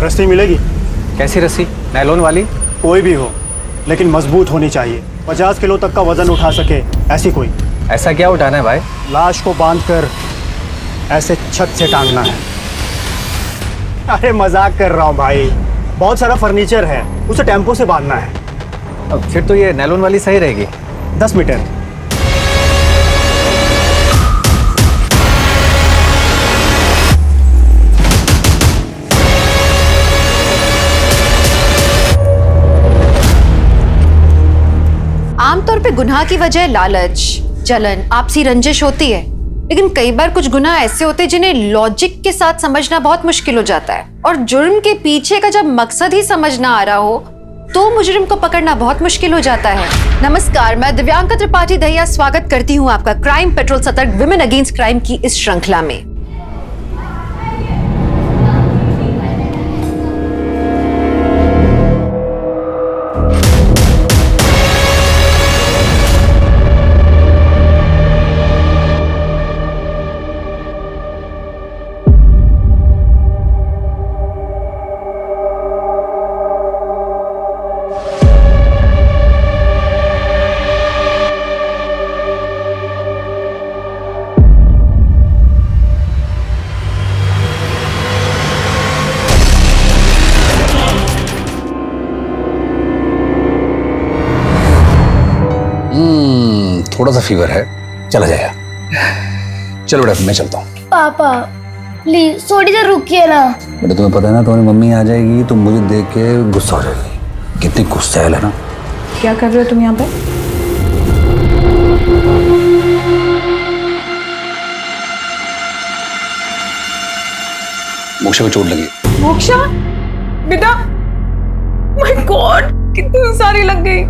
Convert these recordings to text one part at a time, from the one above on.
रस्सी मिलेगी? कैसी रस्सी? नायलॉन वाली? कोई भी हो, लेकिन मजबूत होनी चाहिए। 50 किलो तक का वजन उठा सके ऐसी कोई। ऐसा क्या उठाना है भाई? लाश को बांधकर ऐसे छत से टांगना है। अरे मजाक कर रहा हूँ भाई, बहुत सारा फर्नीचर है, उसे टेम्पो से बांधना है। अब फिर तो ये नायलॉन वाली सही रहेगी। 10 मीटर। आमतौर पे गुनाह की वजह लालच, जलन, आपसी रंजिश होती है, लेकिन कई बार कुछ गुनाह ऐसे होते हैं जिन्हें लॉजिक के साथ समझना बहुत मुश्किल हो जाता है। और जुर्म के पीछे का जब मकसद ही समझ ना आ रहा हो तो मुजरिम को पकड़ना बहुत मुश्किल हो जाता है। नमस्कार, मैं दिव्यांका त्रिपाठी दहिया स्वागत करती हूँ आपका क्राइम पेट्रोल सतर्क विमेन अगेंस्ट क्राइम की इस श्रृंखला में। थोड़ा सा फीवर है, चला जाएगा। चलो बेटा मैं चलता हूँ। पापा प्लीज थोड़ी देर रुकिए ना। बेटा तुम्हें पता है ना तुम्हारी मम्मी आ जाएगी तो मुझे देख के गुस्सा हो जाएगी। कितनी गुस्सैल है ना। क्या कर रहे हो तुम यहाँ पे? मोक्षा को चोट लगी। मोक्षा बेटा, माय गॉड कितनी सारी लग गई।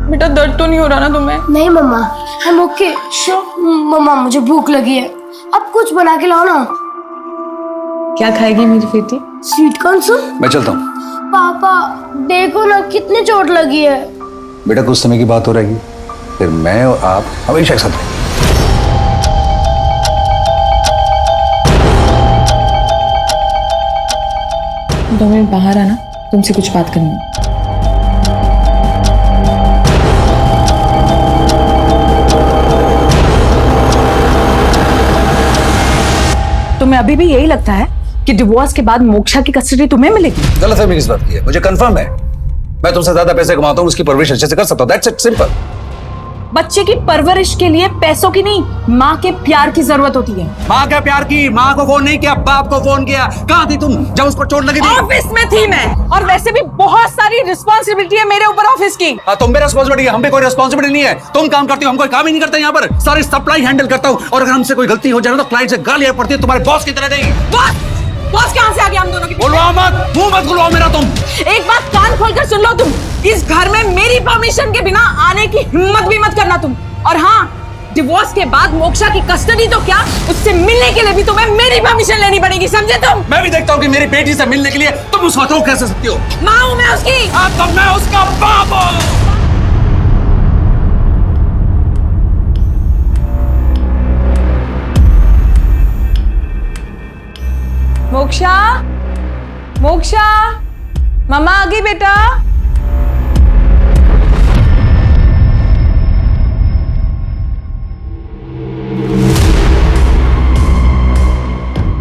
बेटा दर्द तो नहीं हो रहा ना तुम्हें? नहीं मम्मा, हम ओके। मम्मा मुझे भूख लगी है, अब कुछ बना के लाओ ना। क्या खाएगी मेरी बेटी? Sweet corn soup. मैं चलता हूँ। पापा देखो ना कितनी चोट लगी है। बेटा कुछ समय की बात हो रहेगी, फिर मैं और आप हमेशा एक साथ रहेंगे। दो मिनट बाहर आना, तुमसे कुछ बात करनी है। तुम्हें अभी भी यही लगता है कि डिवोर्स के बाद मोक्षा की कस्टडी तुम्हें मिलेगी? गलतफहमी किस बात की है? मुझे कंफर्म है मैं तुमसे ज्यादा पैसे कमाता हूँ, उसकी परवरिश अच्छे से कर सकता हूँ। That's it, simple. बच्चे की परवरिश के लिए पैसों की नहीं, माँ के प्यार की जरूरत होती है। माँ के प्यार की? माँ को फोन नहीं किया, बाप को फोन किया। कहाँ थी तुम जब उसको चोट लगी थी? ऑफिस में थी मैं, और वैसे भी बहुत सारी रिस्पॉन्सिबिलिटी है मेरे ऊपर ऑफिस की। तुम पे रिस्पॉन्सिबिलिटी है, हम पे कोई रिस्पॉन्सिबिलिटी नहीं है। तुम काम करती हो, हम कोई काम ही नहीं करते यहाँ पर। सारी सप्लाई हैंडल करता हूँ, और अगर हमसे कोई गलती हो जाए तो क्लाइंट से गालियां पड़ती है तुम्हारे बॉस की तरह नहीं। बॉस कहाँ से आ गया हम दोनों की? बोलवाओ मत, मुंह मत खुलवाओ मेरा तुम। एक बात कान खोलकर सुन लो, तुम इस घर में मेरी परमिशन के बिना आने की हिम्मत भी मत करना तुम। और हाँ, डिवोर्स के बाद मोक्षा की कस्टडी तो क्या, उससे मिलने के लिए भी तुम्हें मेरी परमिशन लेनी पड़ेगी, समझे तुम? मैं भी देखता हूँ कि मेरी बेटी से मिलने के लिए तुम उसको रोक कैसे सकती हो। माँ हूँ मैं उसकी। तो मैं उसका बाप हूँ। मोक्षा, मोक्षा, मम्मा आ गई बेटा।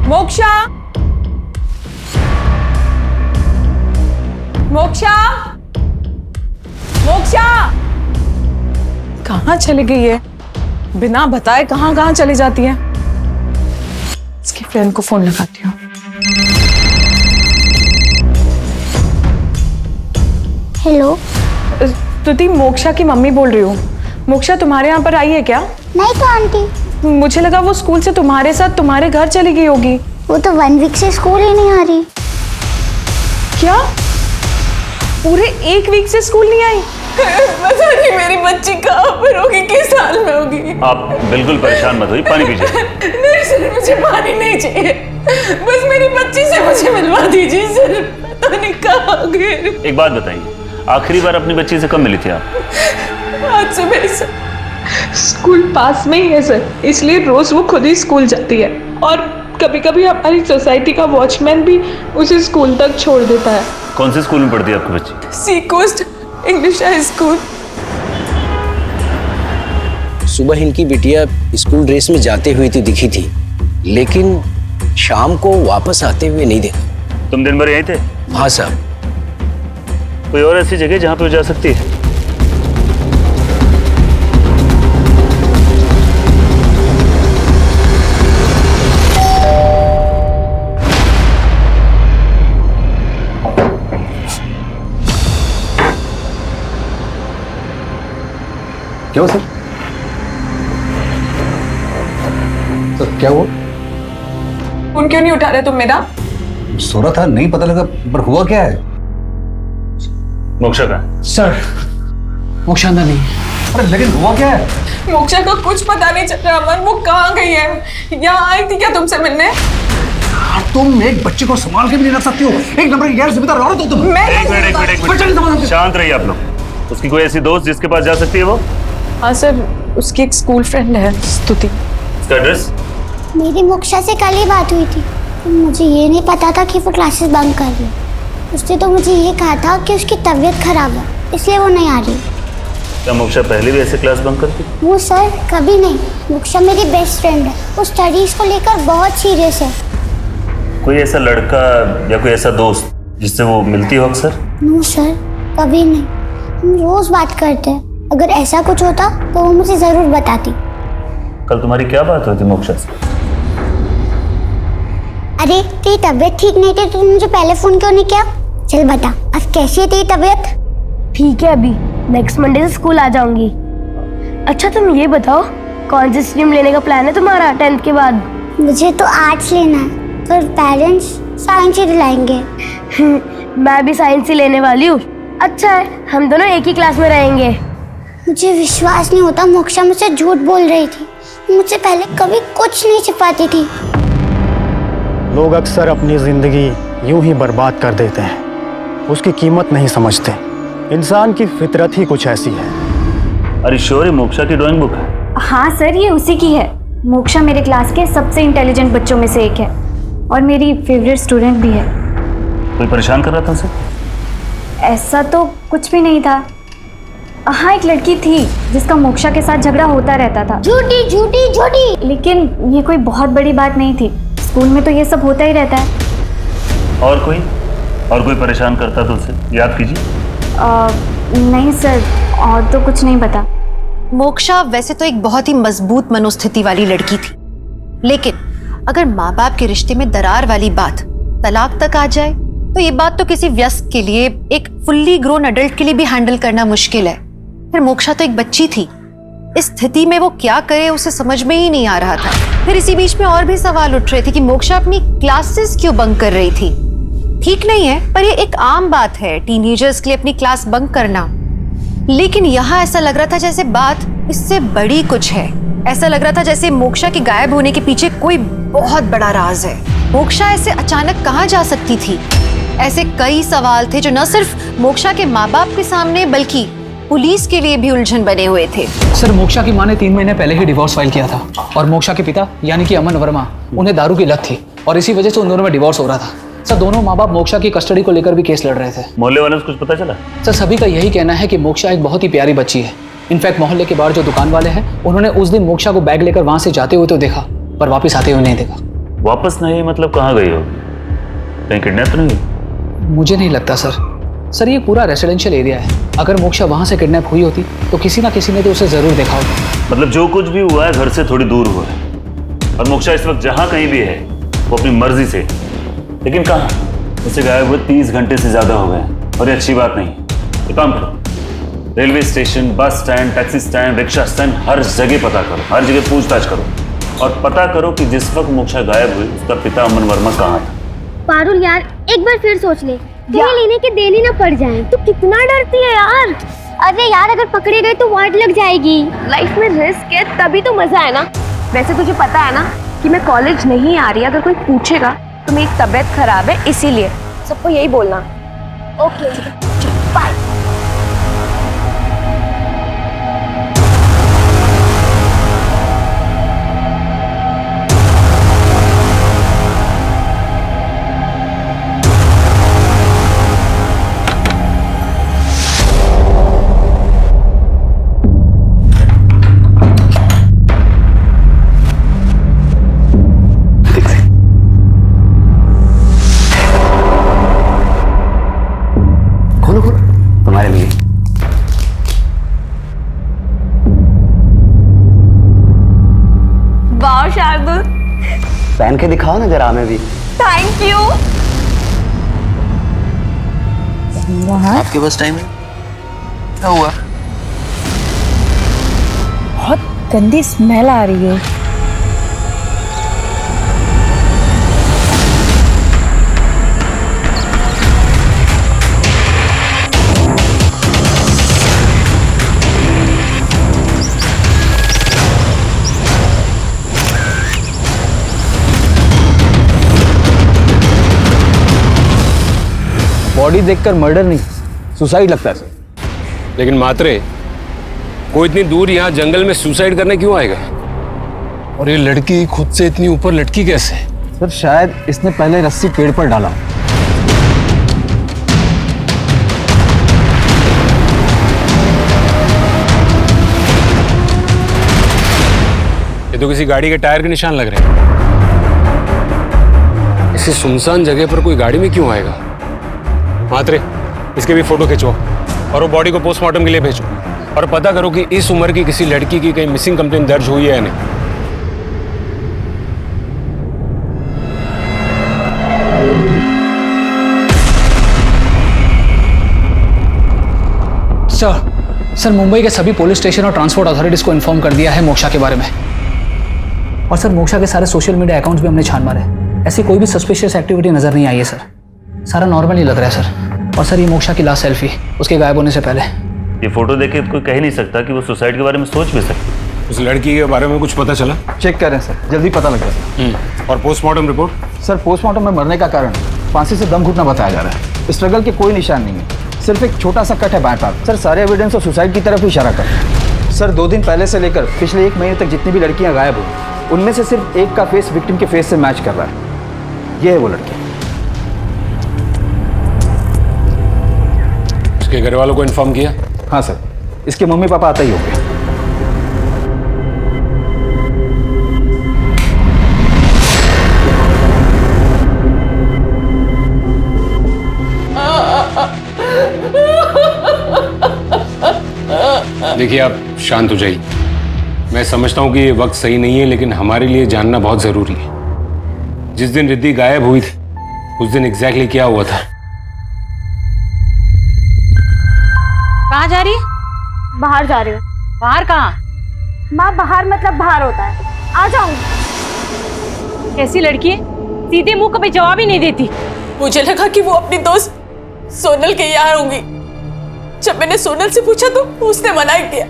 मोक्षा, मोक्षा, मोक्षा, कहाँ चली गई है? बिना बताए कहाँ कहाँ चली जाती है। इसकी फ्रेंड को फोन लगाती हूँ। हेलो तुति, मोक्षा की मम्मी बोल रही हूँ। मोक्षा तुम्हारे यहाँ पर आई है क्या? नहीं तो आंटी, मुझे लगा वो स्कूल से तुम्हारे साथ तुम्हारे घर चली गई होगी। वो तो 1 वीक से स्कूल ही नहीं आ रही। क्या? पूरे 1 वीक से स्कूल नहीं आई? पता नहीं मेरी बच्ची कहाँ पर होगी, किस हाल में होगी। आप बिल्कुल परेशान मत होइए, पानी पीजिए। नहीं सर, मुझे पानी नहीं चाहिए, बस मेरी बच्ची से मुझे मिलवा दीजिए सर। पता नहीं कहाँ गई। एक बात बताइए, आखिरी बार अपनी बच्ची से कब मिली थी आप? आज सुबह सर। स्कूल पास में ही है सर, इसलिए रोज वो खुद ही स्कूल जाती है, और कभी कभी हमारी सोसाइटी का वॉचमैन भी उसे स्कूल तक छोड़ देता है। कौन से स्कूल में पढ़ती है आपकी बच्ची? सी कोस्ट इंग्लिश हाई स्कूल। सुबह इनकी बिटिया स्कूल ड्रेस में जाते हुए तो दिखी थी, लेकिन शाम को वापस आते हुए नहीं देखा। तुम दिन भर यहीं थे? हाँ साहब। कोई और ऐसी जगह जहां पे वो जा सकती है? क्या हुआ सर? सर क्या हुआ? फोन क्यों नहीं उठा रहे तुम मेरा? सो रहा था, नहीं पता लगा, पर हुआ क्या है? मोक्षा का? सर मोक्षा अंदर नहीं है। अरे लेकिन हुआ क्या है? मोक्षा को कुछ पता नहीं चल रहा अमन, वो कहाँ गई है? यहाँ आई थी क्या तुमसे मिलने? तुम एक बच्चे को संभाल के भी नहीं रख सकती हो। एक नंबर की गैर जिम्मेदार औरत हो तुम। मैं एक मिनट शांत रहिए आप लोग। उसकी कोई ऐसी दोस्त जिसके पास जा सकती है वो? हाँ सर, उसकी एक स्कूल फ्रेंड है स्तुति। उसका एड्रेस? मेरी मोक्षा से कल ही बात हुई थी, तो मुझे ये नहीं पता था कि वो क्लासेस बंक कर रही है। उसने तो मुझे ये कहा था कि उसकी तबीयत खराब है, इसलिए वो नहीं आ रही। क्या मोक्षा पहले भी ऐसे क्लास बंक करती? वो सर कभी नहीं। मोक्षा मेरी बेस्ट फ्रेंड है, वो स्टडीज को लेकर बहुत सीरियस है। कोई ऐसा लड़का या कोई ऐसा दोस्त जिससे वो मिलती हो अक्सर? नो सर, कभी नहीं। हम रोज बात करते हैं। अगर ऐसा कुछ होता तो वो मुझे जरूर बताती। कल तुम्हारी क्या बात हुई थी मोक्षा से? अरे तेरी तबीयत ठीक नहीं थी तो तुम मुझे पहले फोन क्यों नहीं किया? चल बता, अब कैसी है तेरी तबीयत? ठीक है, अभी नेक्स्ट मंडे से स्कूल आ जाऊंगी। अच्छा तुम ये बताओ, कौन सी स्ट्रीम लेने का प्लान है तुम्हारा 10th के बाद? मुझे तो आर्ट्स लेना है, पर पेरेंट्स साइंस ही दिलाएंगे। मैं भी साइंस ही लेने वाली हूँ। अच्छा है, हम दोनों एक ही क्लास में रहेंगे। मुझे विश्वास नहीं होता, मोक्षा मुझसे झूठ बोल रही थी। मुझसे पहले कभी कुछ नहीं छिपाती थी। लोग अक्सर अपनी ज़िंदगी यूं ही बर्बाद कर देते हैं, उसकी कीमत नहीं समझते। इंसान की फितरत ही कुछ ऐसी है। अरे श्योर, मोक्षा की ड्राइंग बुक है? हाँ सर, ये उसी की है। मोक्षा मेरे क्लास के सबसे इंटेलिजेंट बच्चों में से एक है और मेरी फेवरेट स्टूडेंट भी है। कोई परेशान कर रहा था उसे? ऐसा तो कुछ भी नहीं था। हाँ, एक लड़की थी जिसका मोक्षा के साथ झगड़ा होता रहता था। झूठी झूठी झूठी। लेकिन ये कोई बहुत बड़ी बात नहीं थी, स्कूल में तो ये सब होता ही रहता है। और कोई परेशान करता तो उसे याद कीजिए। नहीं सर, और तो कुछ नहीं पता। मोक्षा वैसे तो एक बहुत ही मजबूत मनोस्थिति वाली लड़की थी, लेकिन अगर माँ बाप के रिश्ते में दरार वाली बात तलाक तक आ जाए तो ये बात तो किसी वयस्क के लिए, एक फुल्ली ग्रोन अडल्ट के लिए भी हैंडल करना मुश्किल है। फिर मोक्षा तो एक बच्ची थी, इस स्थिति में वो क्या करे उसे समझ में ही नहीं आ रहा था। फिर इसी बीच में और भी सवाल उठ रहे थे कि मोक्षा अपनी क्लासेस क्यों बंक कर रही थी। ठीक नहीं है, पर ये एक आम बात है टीनेजर्स के लिए अपनी क्लास बंक करना। लेकिन यहाँ ऐसा लग रहा था जैसे बात इससे बड़ी कुछ है। ऐसा लग रहा था जैसे मोक्षा के गायब होने के पीछे कोई बहुत बड़ा राज है। मोक्षा ऐसे अचानक कहाँ जा सकती थी? ऐसे कई सवाल थे जो न सिर्फ मोक्षा के माँ बाप के सामने बल्कि पुलिस के लिए भी उलझन बने हुए थे। सर मोक्षा की माँ ने 3 महीने पहले ही डिवोर्स फाइल किया था और मोक्षा के पिता यानी कि अमन वर्मा, उन्हें दारू की लत थी और इसी वजह से उन दोनों में डिवोर्स हो रहा था। सर दोनों माँ बाप मोक्षा की कस्टडी को लेकर भी केस लड़ रहे थे। मोहल्ले वालों से कुछ पता चला? सर सभी का यही कहना है कि मोक्षा एक बहुत ही प्यारी बच्ची है। इनफैक्ट मोहल्ले के बाहर जो दुकान वाले हैं उन्होंने उस दिन मोक्षा को बैग लेकर वहां से जाते हुए तो देखा, पर वापस आते हुए नहीं देखा। वापस नहीं मतलब कहाँ गई हो? कहीं किडनैप तो नहीं? मुझे नहीं लगता सर ये पूरा रेसिडेंशियल एरिया है। अगर मोक्षा वहां से किडनैप हुई होती तो किसी ना किसी ने तो उसे जरूर देखा होता। मतलब जो कुछ भी हुआ है घर से थोड़ी दूर हुआ है और मोक्षा इस वक्त जहाँ कहीं भी है वो अपनी मर्जी से, लेकिन कहाँ? उसे गायब हुए 30 घंटे से ज्यादा हो गए और ये अच्छी बात नहीं है। तो काम करो, railway station, bus stand, taxi stand, rickshaw stand, हर जगह पता करो, हर जगह पूछताछ करो और पता करो कि जिस वक्त मोक्षा गायब हुई उसका पिता अमन वर्मा कहाँ था। पारुल यार, एक बार फिर सोच ले, कहीं लेने के देनी ना पड़ जाए। तू कितना डरती है यार। अरे यार, अगर पकड़े गए तो वाट लग जाएगी। लाइफ में रिस्क है तभी तो मजा है ना। वैसे तुझे पता है ना कि मैं कॉलेज नहीं आ रही। अगर कोई पूछेगा तो मेरी तबीयत खराब है इसीलिए, सबको यही बोलना। Okay bye. शार्दुल। पहन के दिखाओ ना जरा हमें भी। Thank you. आपके पास टाइम है? क्या हुआ? बहुत गंदी स्मेल आ रही है। बॉडी देखकर मर्डर नहीं, सुसाइड लगता है सर। लेकिन मात्रे, कोई इतनी दूर यहाँ जंगल में सुसाइड करने क्यों आएगा? और ये लड़की खुद से इतनी ऊपर लटकी कैसे? सर शायद इसने पहले रस्सी पेड़ पर डाला। ये तो किसी गाड़ी के टायर के निशान लग रहे हैं। इसी सुनसान जगह पर कोई गाड़ी में क्यों आएगा? मात्रे, इसके भी फोटो खिंचो और वो बॉडी को पोस्टमार्टम के लिए भेजो और पता करो कि इस उम्र की किसी लड़की की कहीं मिसिंग कंप्लेंट दर्ज हुई है या नहीं। सर मुंबई के सभी पुलिस स्टेशन और ट्रांसपोर्ट अथॉरिटीज को इन्फॉर्म कर दिया है मोक्षा के बारे में। और सर मोक्षा के सारे सोशल मीडिया अकाउंट्स भी हमने छान मारे, ऐसी कोई भी सस्पिशियस एक्टिविटी नजर नहीं आई है सर। सारा नॉर्मल ही लग रहा है सर। और सर ये मोक्षा की लास्ट सेल्फी उसके गायब होने से पहले। ये फोटो देख के कोई कह ही नहीं सकता कि वो सुसाइड के बारे में सोच भी सकती। उस लड़की के बारे में कुछ पता चला? चेक करें सर, जल्दी पता लग जाएगा। और पोस्टमार्टम रिपोर्ट? सर पोस्टमार्टम में मरने का कारण फांसी से दम घुटना बताया जा रहा है। स्ट्रगल के कोई निशान नहीं है, सिर्फ एक छोटा सा कट है बाएं पैर। सर सारे एविडेंस और सुसाइड की तरफ ही इशारा कर रहे हैं। सर 2 दिन पहले से लेकर पिछले 1 महीने तक जितनी भी लड़कियां गायब हुई, उनमें से सिर्फ एक का फेस विक्टिम के फेस से मैच कर रहा है। ये है वो लड़की। उसके घर वालों को इन्फॉर्म किया? हाँ सर, इसके मम्मी पापा आते ही होंगे। देखिए आप शांत हो जाइए। मैं समझता हूँ कि ये वक्त सही नहीं है, लेकिन हमारे लिए जानना बहुत जरूरी है। जिस दिन रिद्धि गायब हुई थी उस दिन एग्जैक्टली क्या हुआ था? कहाँ जा रही है? बाहर जा रही हूँ। बाहर कहाँ? माँ बाहर मतलब बाहर होता है, आ जाऊंगी। कैसी लड़की है, सीधे मुंह कभी जवाब ही नहीं देती। मुझे लगा कि वो अपनी दोस्त सोनल के यहाँ होंगी। जब मैंने सोनल से पूछा तो उसने मना किया।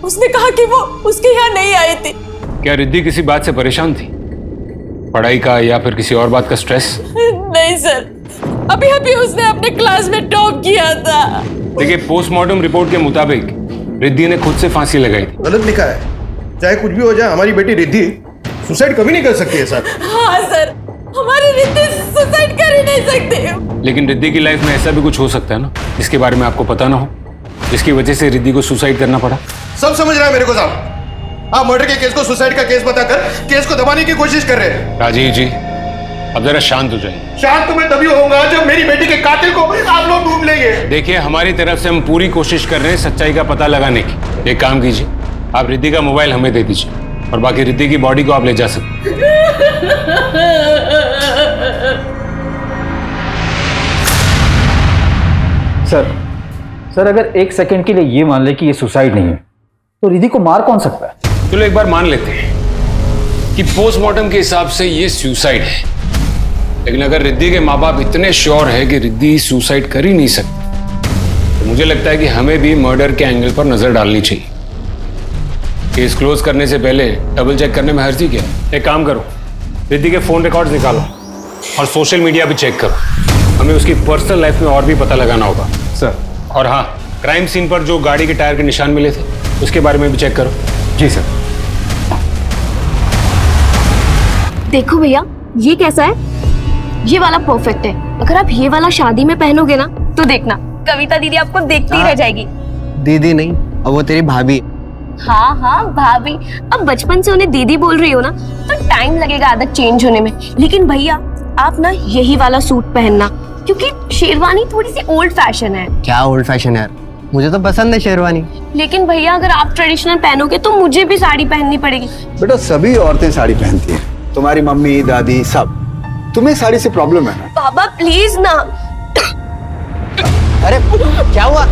उसने कहा कि वो उसके यहाँ नहीं आई थी। क्या रिद्धि किसी बात से परेशान थी? पढ़ाई का या फिर किसी और बात का स्ट्रेस? नहीं सर, अभी अभी उसने अपने क्लास में टॉप किया था। देखिए पोस्टमार्टम रिपोर्ट के मुताबिक रिद्धि ने खुद से फांसी लगाई थी। गलत लिखा है। चाहे कुछ भी हो जाए, हमारी बेटी रिद्धि सुसाइड कभी नहीं कर सकती है सर। हाँ सर, हमारी रिद्धि सुसाइड कर ही नहीं सकती। लेकिन रिद्धि की लाइफ में ऐसा भी कुछ हो सकता है ना जिसके बारे में आपको पता ना हो, जिसकी वजह से रिद्धि को सुसाइड करना पड़ा। सब समझ रहा है मेरे को साहब। आप मर्डर के केस को सुसाइड का केस बताकर केस को दबाने की कोशिश कर रहे हैं। राजीव जी अब जरा शांत हो जाइए। शांत तो मैं तभी होऊंगा जब मेरी बेटी के कातिल को आप लोग ढूंढ लेंगे। देखिए हमारी तरफ से हम पूरी कोशिश कर रहे हैं सच्चाई का पता लगाने की। एक काम कीजिए, आप रिद्धि का मोबाइल हमें दे दीजिए और बाकी रिद्धि की बॉडी को आप ले जा सकते। सर अगर 1 सेकंड के लिए ये मान ले कि ये सुसाइड नहीं है तो रिद्धि को मार कौन सकता है? चलो एक बार मान लेते हैं कि पोस्टमार्टम के हिसाब से ये सुसाइड है, लेकिन अगर रिद्धि के माँ बाप इतने श्योर है कि रिद्धि सुसाइड कर ही नहीं सकती, तो मुझे लगता है कि हमें भी मर्डर के एंगल पर नजर डालनी चाहिए। केस क्लोज करने से पहले डबल चेक करने में हर्जी क्या है? एक काम करो, रिद्धि के फोन रिकॉर्ड्स निकालो और सोशल मीडिया भी चेक करो। हमें उसकी पर्सनल लाइफ में और भी पता लगाना होगा सर। और हाँ, क्राइम सीन पर जो गाड़ी के टायर के निशान मिले थे उसके बारे में भी चेक करो। जी सर। देखो भैया, ये कैसा है? ये वाला परफेक्ट है। अगर आप ये वाला शादी में पहनोगे ना तो देखना कविता दीदी आपको देखती रह जाएगी। दीदी नहीं, अब वो तेरी भाभी। हाँ हाँ भाभी, अब बचपन से उन्हें दीदी बोल रही हो ना तो टाइम लगेगा आदत चेंज होने में। लेकिन भैया आप ना यही वाला सूट पहनना, क्योंकि शेरवानी थोड़ी सी ओल्ड फैशन है। क्या ओल्ड फैशन है? मुझे तो पसंद है शेरवानी। लेकिन भैया अगर आप ट्रेडिशनल पहनोगे तो मुझे भी साड़ी पहननी पड़ेगी। बेटा सभी औरतें साड़ी पहनती हैं, तुम्हारी मम्मी दादी सब। तुम्हें साड़ी से प्रॉब्लम है ना? बाबा प्लीज ना। अरे क्या हुआ?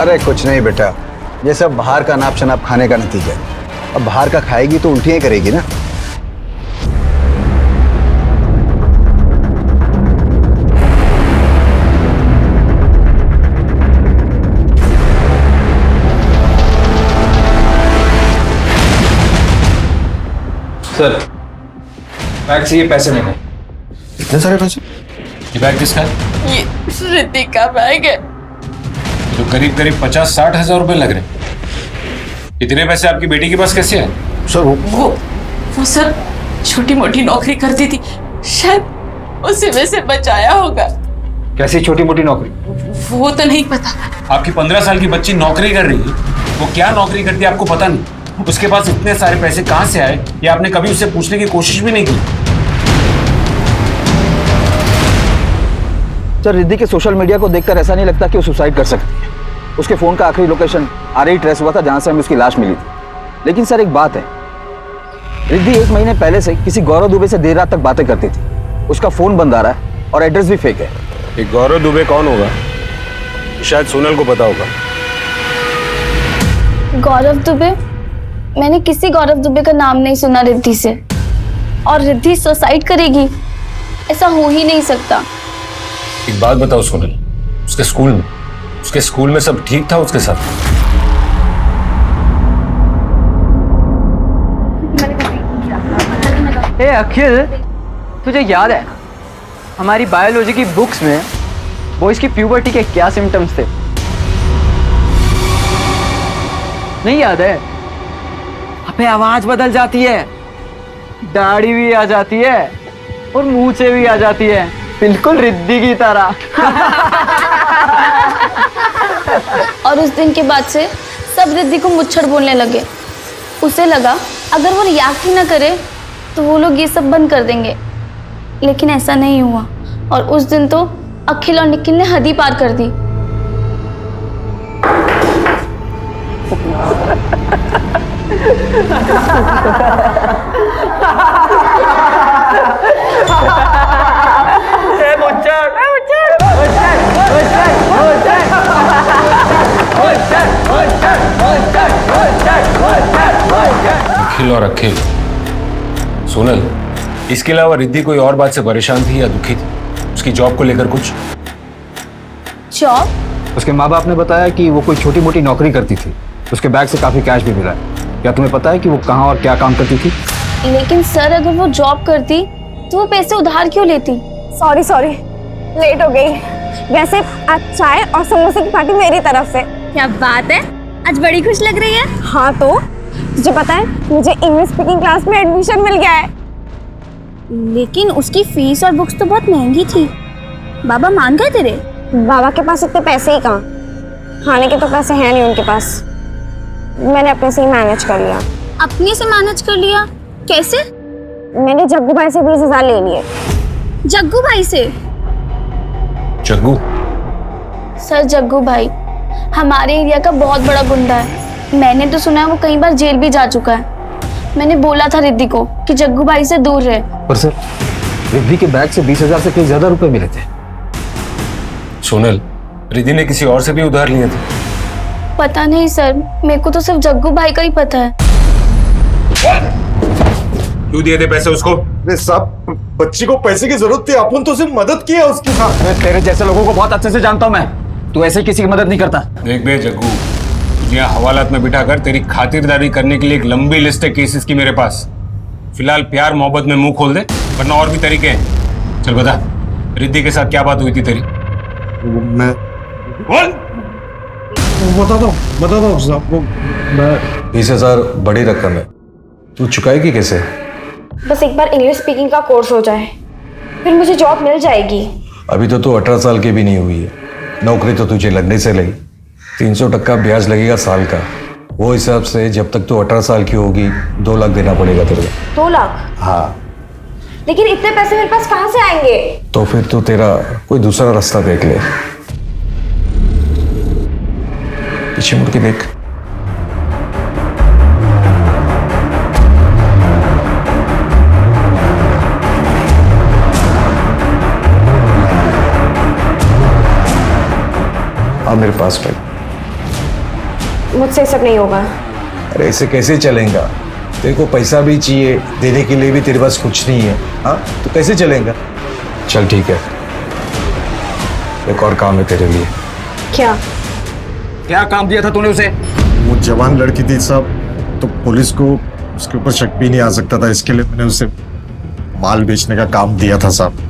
अरे कुछ नहीं बेटा, ये सब बाहर का नाप शनाप खाने का नतीजा है। अब बाहर का खाएगी तो उल्टियां करेगी ना। सर बैग से ये पैसे नहीं है। इतने सारे पैसे? ये बैग किसका है? ये रिद्धि का बैग है। तो करीब करीब 50-60 हजार रुपए लग रहे हैं। इतने पैसे आपकी बेटी के पास कैसे आए? सर वो सर छोटी मोटी नौकरी करती थी, शायद उसी में से बचाया होगा। कैसी छोटी मोटी नौकरी? वो तो नहीं पता। आपकी 15 साल की बच्ची नौकरी कर रही है, वो क्या नौकरी करती है आपको पता नहीं? उसके पास इतने सारे पैसे कहां से आए ये आपने कभी उससे पूछने की कोशिश भी नहीं की? सर रिद्धि के सोशल मीडिया को देखकर ऐसा नहीं लगता कि वो सुसाइड कर सकती है। उसके फोन का आखिरी लोकेशन RI ट्रेस हुआ था जहां से हमें उसकी लाश मिली थी। लेकिन सर एक बात है, रिद्धि 1 महीने पहले से किसी गौरव दुबे से देर रात तक बातें करती थी। उसका फोन बंद आ रहा है और एड्रेस भी फेक है। ये गौरव दुबे कौन होगा? शायद सोनल को पता होगा। गौरव दुबे? मैंने किसी गौरव दुबे का नाम नहीं सुना रिद्धि से। और रिद्धि सुसाइड करेगी? ऐसा हो ही नहीं सकता। एक बात बताओ सोनल, उसके स्कूल में सब ठीक था उसके साथ? ए अखिल, तुझे याद है हमारी बायोलॉजी की बुक्स में बॉयज की प्यूबर्टी के क्या सिम्टम्स थे? नहीं याद है? अबे आवाज बदल जाती है, दाढ़ी भी आ जाती है और मुंह से भी आ जाती है, बिल्कुल रिद्धि की तरह। और उस दिन के बाद से सब रिद्धि को मुच्छड़ बोलने लगे। उसे लगा अगर वो रिएक्ट ही ना करे तो वो लोग ये सब बंद कर देंगे, लेकिन ऐसा नहीं हुआ। और उस दिन तो अखिल और निखिल ने हद ही पार कर दी। अखिल और अखिल। सोनल, इसके अलावा रिद्धि कोई और बात से परेशान थी या दुखी थी? उसकी जॉब को लेकर कुछ? जॉब? उसके माँ बाप ने बताया कि वो कोई छोटी मोटी नौकरी करती थी। उसके बैग से काफी कैश भी मिला है। क्या तुम्हें पता है कि वो कहाँ और क्या काम करती थी? लेकिन सर अगर वो जॉब करती तो वो पैसे उधार क्यों लेती? सॉरी लेट हो गई। वैसे आज चाय और समोसे की पार्टी मेरी तरफ से। क्या बात है, आज बड़ी खुश लग रही है। हाँ तो तुझे पता है मुझे इंग्लिश स्पीकिंग क्लास में एडमिशन मिल गया है। लेकिन उसकी फीस और बुक्स तो बहुत महंगी थी। बाबा मान गए तेरे? बाबा के पास इतने पैसे ही कहाँ, खाने के तो पैसे हैं नहीं उनके पास। मैंने अपने से ही मैनेज कर लिया। अपने से मैनेज कर लिया? कैसे? मैंने जग्गू भाई से 20,000 ले लिए। जग्गू भाई से? जग्गू? सर जग्गू भाई हमारे एरिया का बहुत बड़ा गुंडा है। मैंने तो सुना है वो कई बार जेल भी जा चुका है। मैंने बोला था रिद्धि को कि जग्गू भाई से दूर रहे। पर सर रिद्धि के बैग से 20,000 से कहीं ज्यादा रुपए मिले थे। सोनल, रिद्धि ने किसी और से भी उधार लिए थे? पता नहीं सर, मेरे को तो सिर्फ जग्गू भाई का ही पता है। क्यों दिए थे पैसे उसको? साहब बच्ची को पैसे की जरूरत थी, अपन तो सिर्फ मदद की है उसकी। साहब तेरे जैसे लोगों को बहुत अच्छे से जानता हूं मैं, तू ऐसे किसी की मदद नहीं करता। देख बे जग्गू, तुझे हवालात में बिठाकर तेरी खातिरदारी करने के लिए एक लंबी लिस्ट है केसेस की मेरे पास। फिलहाल प्यार मोहब्बत में मुंह खोल दे, वरना और भी तरीके हैं। चल बता, रिद्धि के साथ क्या बात हुई थी तेरी? मैं बता दो साहब। 20,000 बड़ी रकम है, तू चुकाएगी कैसे? बस एक बार इंग्लिश स्पीकिंग का कोर्स हो जाए, फिर मुझे जॉब मिल जाएगी। अभी तो तू 18 साल की भी नहीं हुई है। नौकरी तो तुझे लगने से लगी। 300 टक्का ब्याज लगेगा साल का। वो हिसाब से जब तक तू 18 साल की होगी 2 लाख देना पड़ेगा तेरे को। 2 लाख? हाँ। लेकिन इतने पैसे मेरे पास कहाँ से आएंगे? तो फिर तू तेरा कोई दूसरा रास्ता देख ले। पीछे मुड़ के देख। हाँ मेरे पास भाई। मुझसे सब नहीं होगा। अरे ऐसे कैसे चलेगा? तेरे को पैसा भी चाहिए, देने के लिए भी तेरे पास कुछ नहीं है। हाँ तो कैसे चलेगा? चल ठीक है, एक और काम है तेरे लिए। क्या? क्या काम दिया था तूने उसे? वो जवान लड़की थी साहब, तो पुलिस को उसके ऊपर शक भी नहीं आ सकता था, इसके लिए मैंने उसे माल बेचने का काम दिया था साहब।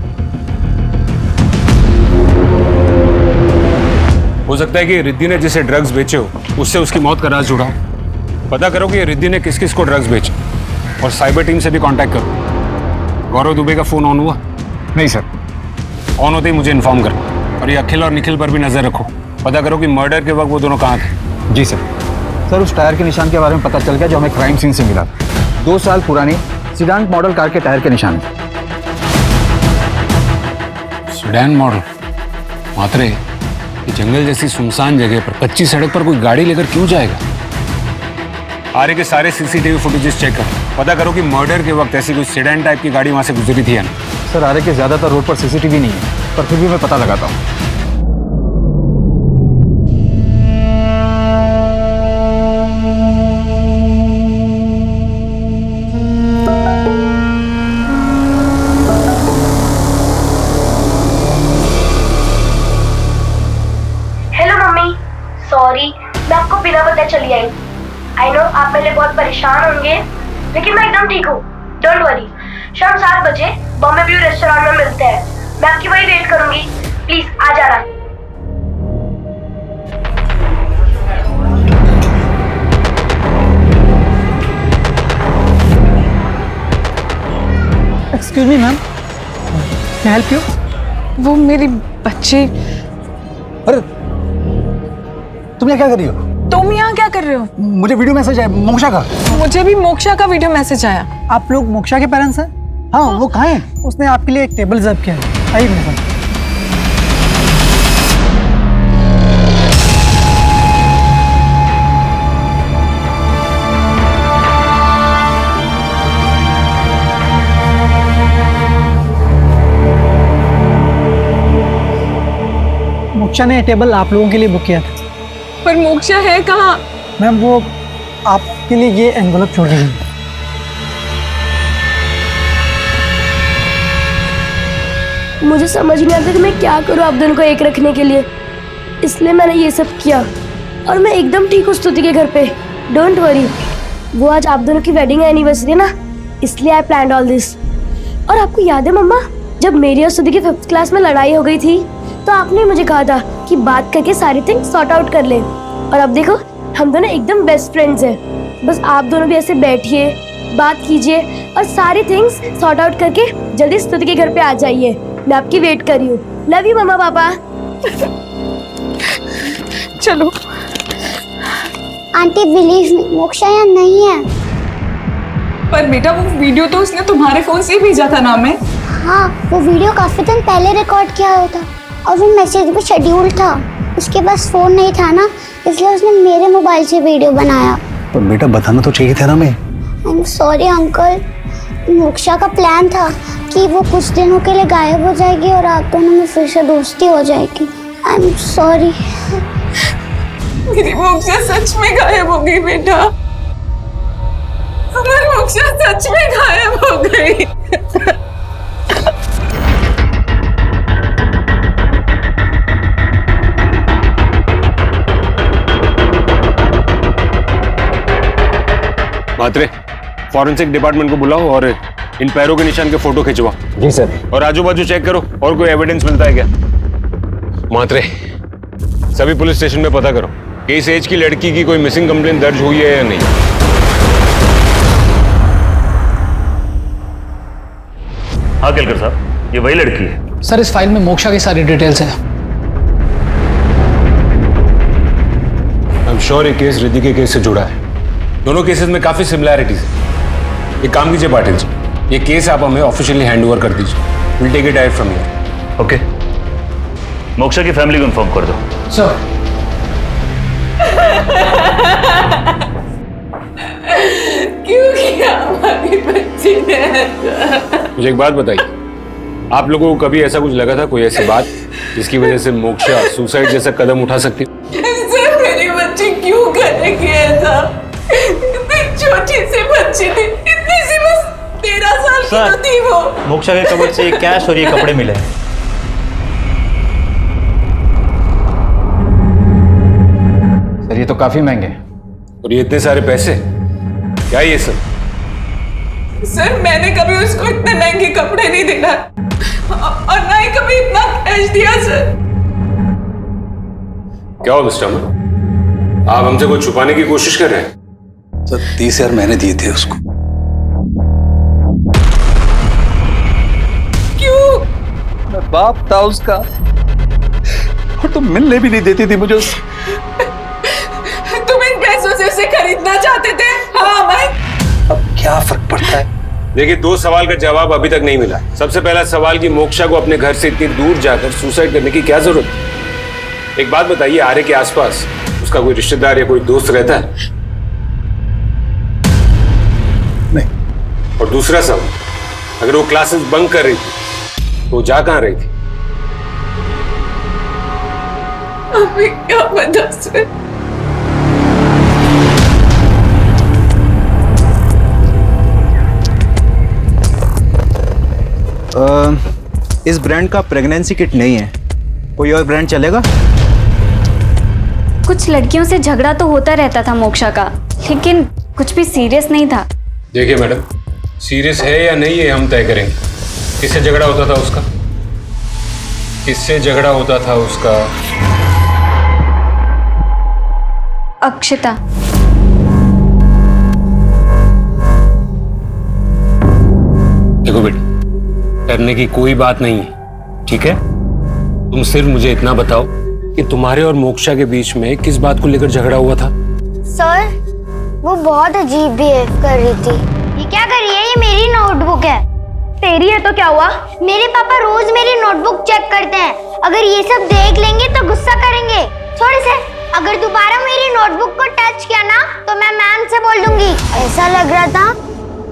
हो सकता है कि रिद्धि ने जिसे ड्रग्स बेचे हो उससे उसकी मौत का राज जुड़ा हो। पता करो कि रिद्धि ने किस किस को ड्रग्स बेचे और साइबर टीम से भी कांटेक्ट करो। गौरव दुबे का फोन ऑन हुआ? नहीं सर। ऑन होते ही मुझे इन्फॉर्म करो। और ये अखिल और निखिल पर भी नजर रखो। पता करो कि मर्डर के वक्त वो दोनों कहाँ थे। जी सर। सर उस टायर के निशान के बारे में पता चल गया जो हमें क्राइम सीन से मिला। 2 साल पुरानी सीडान मॉडल कार के टायर के निशान थे। Sedan model? मात्रे जंगल जैसी सुनसान जगह पर 25 सड़क पर कोई गाड़ी लेकर क्यों जाएगा? आरे के सारे सीसीटीवी फुटेजेस चेक करो। पता करो कि मर्डर के वक्त ऐसी कोई सेडान टाइप की गाड़ी वहां से गुजरी थी या नहीं। सर आरे के ज्यादातर रोड पर सीसीटीवी नहीं है, पर फिर भी मैं पता लगाता हूँ। सॉरी, मैं आपको बिना बताए चली आई। आई नो आप मेरे लिए बहुत परेशान होंगे, लेकिन मैं एकदम ठीक हूँ। Don't worry. शाम 7 बजे बॉम्बे व्यू रेस्टोरेंट में मिलते हैं। मैं आपकी वही वेट करूंगी। प्लीज आ जाना। Excuse me ma'am, can help you? वो मेरी बच्ची। अरे तुम यहाँ क्या कर रही हो? तुम यहाँ क्या कर रहे हो? मुझे वीडियो मैसेज आया मोक्षा का। मुझे भी मोक्षा का वीडियो मैसेज आया। आप लोग मोक्षा के पेरेंट्स हैं? हाँ, वो कहाँ हैं? उसने आपके लिए एक टेबल रिजर्व किया है। आइए मेरे साथ। मोक्षा ने टेबल आप लोगों के लिए बुक किया था। पर मोक्षा है कहाँ? मैम वो आपके लिए ये एनवलप छोड़ रही है। मुझे समझ नहीं आता कि मैं क्या करूँ आप दोनों को एक रखने के लिए, इसलिए मैंने ये सब किया। और मैं एकदम ठीक हूँ स्तुति के घर पे। डोंट वरी, वो आज आप दोनों की वेडिंग एनिवर्सरी है ना, इसलिए आई प्लान्ड ऑल दिस। और आपको याद है मम्मा, जब मेरी और स्तुति की 5th क्लास में लड़ाई हो गई थी तो आपने मुझे कहा था कि बात करके सारी थिंग्स सॉर्ट आउट कर ले। और अब देखो हम दोनों एकदम बेस्ट फ्रेंड्स हैं। बस आप दोनों भी ऐसे बैठिए, बात कीजिए और सारी थिंग्स सॉर्ट आउट करके जल्दी स्तुति के घर पे आ जाइए। मैं आपकी वेट कर रही हूँ। लव यू मम्मा पापा। चलो। आंटी बिलीव मी, मोक्षा यहाँ नहीं है। पर बेटा वो वीडियो तो उसने तुम्हारे फोन से ही भेजा था ना हमें। हाँ, वो वीडियो काफी दिन पहले रिकॉर्ड किया हुआ था और वो मैसेज भी शेड्यूल था। उसके पास फोन नहीं था ना, इसलिए उसने मेरे मोबाइल से वीडियो बनाया। पर बेटा बताना तो चाहिए था ना। मैं I am sorry uncle. Moksha का प्लान था कि वो कुछ दिनों के लिए गायब हो जाएगी और आप दोनों में फिर से दोस्ती हो जाएगी। I am sorry. मेरी मोक्षा सच में गायब हो गई बेटा। हमारी मोक्षा सच में गायब हो गई। मात्रे, फॉरेंसिक डिपार्टमेंट को बुलाओ और इन पैरों के निशान के फोटो खिंचवाओ। जी सर। और आजू बाजू चेक करो और कोई एविडेंस मिलता है क्या। मात्रे, सभी पुलिस स्टेशन में पता करो कि इस एज की लड़की की कोई मिसिंग कंप्लेंट दर्ज हुई है या नहीं। हाँ केलकर साहब, ये वही लड़की है। सर इस फाइल में मोक्षा की सारी डिटेल्स हैं। I'm sure ये केस रिद्धि के केस से जुड़ा है। दोनों केसेस में काफी सिमिलैरिटीज है। एक काम कीजिए पाटिल जी, ये केस आप हमें ऑफिशियली हैंड ओवर कर दीजिए। Will take it direct from here. Okay, Moksha की फैमिली को इन्फॉर्म कर दो। सर क्यों किया हमारी बच्ची ने ऐसा? मुझे एक बात बताइए, आप लोगों को कभी ऐसा कुछ लगा था, कोई ऐसी बात जिसकी वजह से मोक्षा सुसाइड जैसा कदम उठा सकती? सर मेरी बच्ची क्यों करेगी ऐसा? इतनी छोटी सी बच्ची थी, इतनी सी बस 13 साल की तो थी वो। मोक्षा के कबर्ड से कैश और ये कपड़े मिले हैं। सर ये तो काफी महंगे हैं। और ये इतने सारे पैसे क्या ये सब? सर मैंने कभी उसको इतने महंगे कपड़े नहीं दिला और ना ही कभी इतना कैश दिया सर। क्या हो मिस्टर अमन, आप हमसे कुछ छुपाने की कोशिश कर रहे हैं? सर 30,000 मैंने दिए थे उसको। क्यों? मैं बाप था उसका और तुम मिलने भी नहीं देती थी मुझे उससे। तुम इन पैसों से उसे खरीदना चाहते थे? हाँ मैं। अब क्या फर्क पड़ता है? देखिए, 2 सवाल का जवाब अभी तक नहीं मिला। सबसे पहला सवाल कि मोक्षा को अपने घर से इतनी दूर जाकर सुसाइड करने की क्या जरूरत है? एक बात बताइए, आर्य के आसपास उसका कोई रिश्तेदार या कोई दोस्त रहता है? नहीं। और दूसरा सवाल, अगर वो क्लासेस बंक कर रही थी तो वो जा कहां रही थी? अभी क्या बता सर? इस ब्रांड का प्रेगनेंसी किट नहीं है, कोई और ब्रांड चलेगा? कुछ लड़कियों से झगड़ा तो होता रहता था मोक्षा का, लेकिन कुछ भी सीरियस नहीं था। देखिए मैडम, सीरियस है या नहीं है हम तय करेंगे। किससे झगड़ा होता था उसका? किससे झगड़ा होता था उसका? अक्षता। देखो बेटी, डरने की कोई बात नहीं है, ठीक है? तुम सिर्फ मुझे इतना बताओ कि तुम्हारे और मोक्षा के बीच में किस बात को लेकर झगड़ा हुआ था? सर वो बहुत अजीब बिहेव कर रही थी। ये क्या कर रही है? ये मेरी नोटबुक है। तेरी है तो क्या हुआ? मेरे पापा रोज मेरी नोटबुक चेक करते हैं, अगर ये सब देख लेंगे तो गुस्सा करेंगे। छोड़ इसे, अगर दोबारा मेरी नोटबुक को टच किया ना तो मैं मैम से बोल दूंगी। ऐसा लग रहा था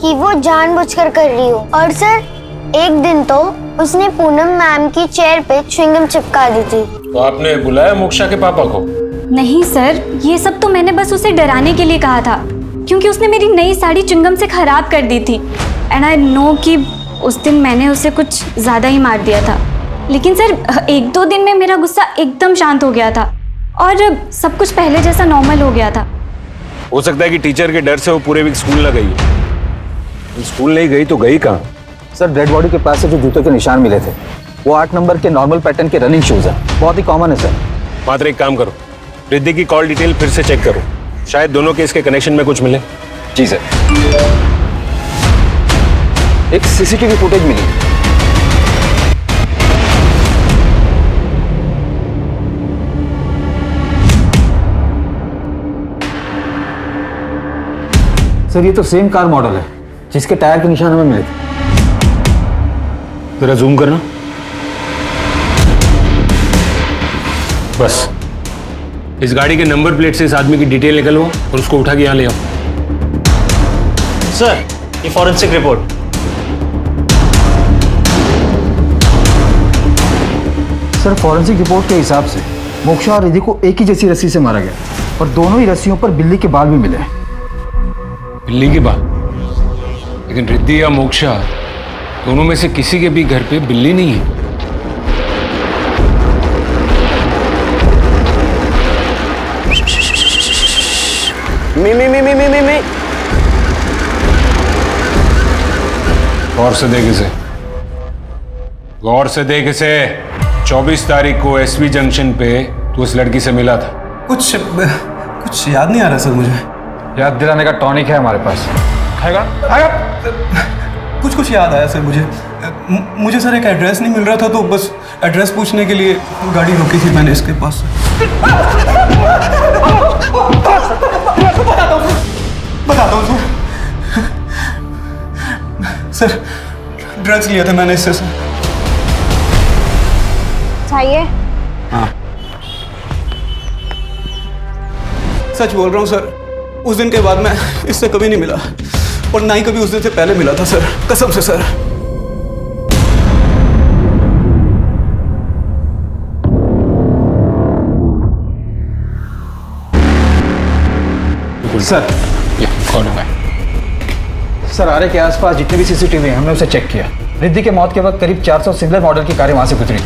कि वो जानबूझकर कर रही हो। और सर एक दिन तो उसने पूनम मैम की चेयर पे च्युइंगम चिपका दी थी। तो आपने बुलाया मोक्षा के पापा को? नहीं सर, ये सब तो मैंने बस उसे डराने के लिए कहा था, क्योंकि उसने मेरी नई साड़ी च्युइंगम से खराब कर दी थी। एंड आई नो कि उस दिन मैंने उसे कुछ ज्यादा ही मार दिया था। लेकिन सर 1-2 दिन में मेरा गुस्सा एकदम शांत हो गया था और सब कुछ पहले जैसा नॉर्मल हो गया था। हो सकता है कि टीचर के डर से वो पूरे वीक स्कूल न गई। स्कूल नहीं गई तो गई कहाँ? सर डेड बॉडी के पास से जो जूतों के निशान मिले थे वो 8 नंबर के नॉर्मल पैटर्न के रनिंग शूज हैं, बहुत ही कॉमन है सर। मात्र एक काम करो, रिद्धि की कॉल डिटेल फिर से चेक करो, शायद दोनों केस के कनेक्शन में कुछ मिले। जी सर। एक सीसीटीवी फुटेज मिली। सर ये तो सेम कार मॉडल है जिसके टायर के निशान हमें मिले थे। जरा जूम करना। बस इस गाड़ी के नंबर प्लेट से इस आदमी की डिटेल निकलवाओ और उसको उठा के यहां ले आओ। सर ये forensic report. Sir forensic report के हिसाब से मोक्षा और रिद्धि को एक ही जैसी रस्सी से मारा गया और दोनों ही रस्सियों पर बिल्ली के बाल भी मिले। बिल्ली के बाल? लेकिन रिद्धि या मोक्षा दोनों में से किसी के भी घर पे बिल्ली नहीं है। मी गौर से देख इसे, गौर से देख इसे। 24 तारीख को एसवी जंक्शन पे तू उस लड़की से मिला था। कुछ याद नहीं आ रहा सर मुझे। याद दिलाने का टॉनिक है हमारे पास, खाएगा? कुछ याद आया सर मुझे सर एक एड्रेस नहीं मिल रहा था तो बस एड्रेस पूछने के लिए गाड़ी रोकी थी मैंने इसके पास। बताता हूँ सर, ड्रग्स लिया था मैंने इससे सर। चाहिए? हाँ सच बोल रहा हूँ सर, उस दिन के बाद मैं इससे कभी नहीं मिला और ना ही कभी उस दिन से पहले मिला था सर, कसम से सर। सर सर, आरे के आसपास जितने भी सीसीटीवी हैं हमने उसे चेक किया। रिद्धि के मौत के वक्त करीब 400 सिमिलर मॉडल की कारें वहां से गुजरी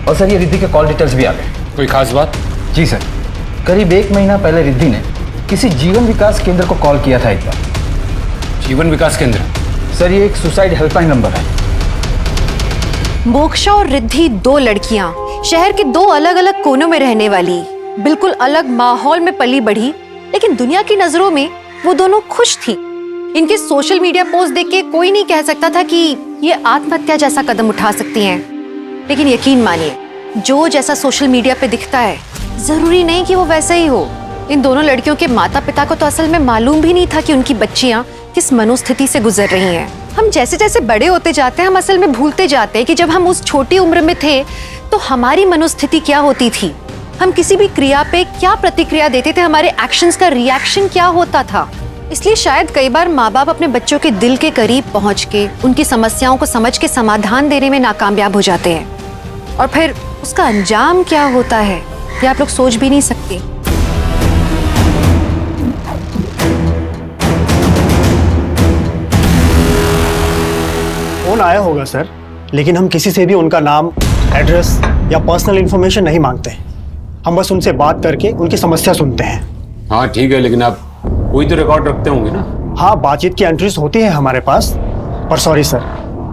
और सर ये रिद्धि के कॉल डिटेल्स भी आ गए। कोई खास बात? जी सर, करीब 1 महीना पहले रिद्धि ने किसी जीवन विकास केंद्र को कॉल किया था एक बार। जीवन विकास केंद्र? सर ये एक सुसाइड हेल्पलाइन नंबर है। मोक्षा और रिद्धि 2 लड़कियां, शहर के 2 अलग अलग कोनों में रहने वाली, बिल्कुल अलग माहौल में पली बढ़ी, लेकिन दुनिया की नजरों में वो दोनों खुश थी। इनके सोशल मीडिया पोस्ट देख के कोई नहीं कह सकता था कि ये आत्महत्या जैसा कदम उठा सकती हैं। लेकिन यकीन मानिए, जो जैसा सोशल मीडिया पे दिखता है जरूरी नहीं कि वो वैसा ही हो। इन दोनों लड़कियों के माता पिता को तो असल में मालूम भी नहीं था कि उनकी बच्चियां किस मनोस्थिति से गुजर रही हैं। हम जैसे जैसे बड़े होते जाते हैं, हम असल में भूलते जाते हैं कि जब हम उस छोटी उम्र में थे तो हमारी मनोस्थिति क्या होती थी, हम किसी भी क्रिया पे क्या प्रतिक्रिया देते थे, हमारे एक्शंस का रिएक्शन क्या होता था। इसलिए शायद कई बार माँ बाप अपने बच्चों के दिल के करीब पहुँच के उनकी समस्याओं को समझ के समाधान देने में नाकामयाब हो जाते हैं, और फिर उसका अंजाम क्या होता है ये आप लोग सोच भी नहीं सकते। फोन आया होगा सर, लेकिन हम किसी से भी उनका नाम, एड्रेस या पर्सनल इंफॉर्मेशन नहीं मांगते। हम बस उनसे बात करके उनकी समस्या सुनते हैं। हाँ ठीक है, लेकिन आप कोई तो रिकॉर्ड रखते होंगे ना? हाँ, बातचीत की एंट्रीज होती है हमारे पास, पर सॉरी सर,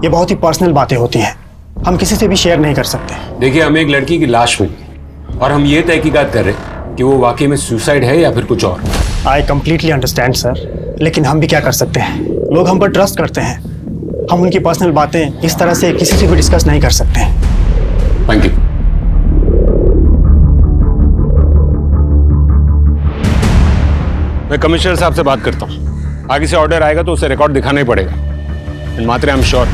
ये बहुत ही पर्सनल बातें होती हैं, हम किसी से भी शेयर नहीं कर सकते। देखिए, हमें एक लड़की की लाश मिली और हम ये तहकीकात कर रहे हैं कि वो वाकई में सुसाइड है या फिर कुछ और। आई कम्प्लीटली अंडरस्टैंड सर, लेकिन हम भी क्या कर सकते हैं, लोग हम पर ट्रस्ट करते हैं। हम उनकी पर्सनल बातें इस तरह से किसी से भी डिस्कस नहीं कर सकते। Thank you. मैं कमिश्नर साहब से बात करता हूँ, आगे से ऑर्डर आएगा तो उसे रिकॉर्ड दिखाना ही पड़ेगा। एंड मात्र आई एम श्योर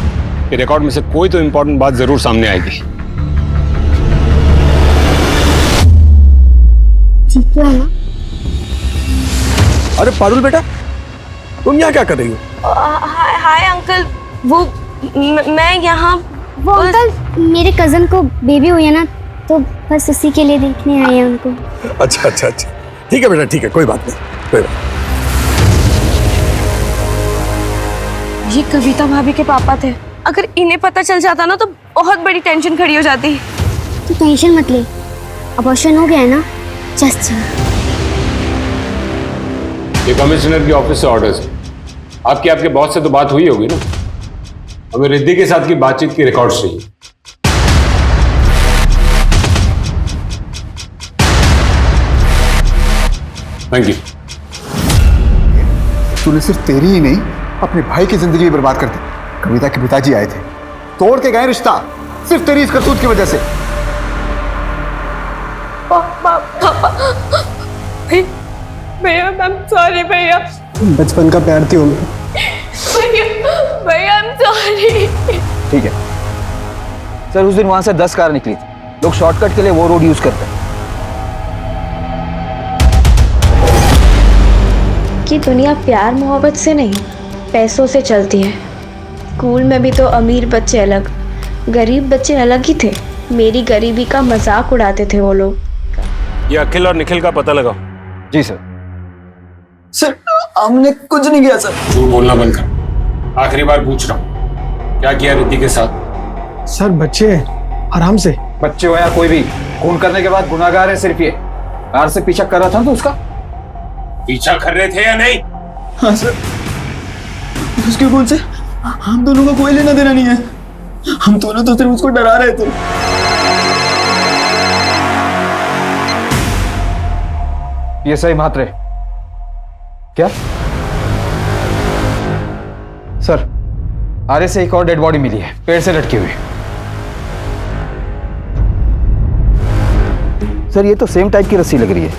कि रिकॉर्ड में से कोई तो इंपॉर्टेंट बात जरूर सामने आएगी। ठीक है ना? अरे पारुल बेटा, तुम यहाँ क्या कर रही हो? हाय अंकल, वो मैं यहाँ वो अंकल, मेरे कजन को बेबी हुई है ना, तो बस उसी के लिए देखने आए हैं उनको। अच्छा अच्छा अच्छा, ठीक है बेटा, ठीक है, कोई बात नहीं, कोई बात। ये कविता भाभी के पापा थे। अगर इन्हें पता चल जाता ना तो बहुत बड़ी टेंशन खड़ी हो जाती। तू टेंशन मत ले, अबॉर्शन हो गया है ना, जस्ट चल। ये कमिश्नर की ऑफिस से ऑर्डर्स है। आपके बॉस से तो बात हुई होगी ना? हमें रिद्धि के साथ की बातचीत की रिकॉर्ड चाहिए। Thank you. तूने सिर्फ तेरी ही नहीं, अपने भाई की जिंदगी भी बर्बाद कर दी। कविता के पिताजी आए थे, तोड़ के गए रिश्ता, सिर्फ तेरी इस करतूत की वजह से। भैया आई एम सॉरी भैया। बचपन का प्यार थी उनमें। भैया आई एम सॉरी। ठीक है सर, उस दिन वहां से 10 कार निकली थी। लोग शॉर्टकट के लिए वो रोड यूज करते हैं। कि दुनिया प्यार मोहब्बत से नहीं, पैसों से चलती है। स्कूल में भी तो अमीर बच्चे अलग, गरीब बच्चे अलग ही थे। मेरी गरीबी का मजाक उड़ाते थे वो लोग। ये अखिल और निखिल का पता लगाओ। जी सर। सर हमने कुछ नहीं किया सर। झूठ बोलना बंद कर। आखिरी बार पूछ रहा हूँ, क्या किया रिद्धि के साथ? सर बच्चे आराम से। बच्चे हो या कोई भी, खून करने के बाद गुनाहगार है सिर्फ ये। कार से पीछा कर रहा था तो उसका पीछा कर रहे थे या नहीं? हाँ सर, उसके खून से हम दोनों को कोई लेना देना नहीं है। हम दोनों तो सिर्फ उसको डरा रहे थे। ये सही मात्र है क्या? सर, आरे से एक और डेड बॉडी मिली है, पेड़ से लटकी हुई। सर ये तो सेम टाइप की रस्सी लग रही है।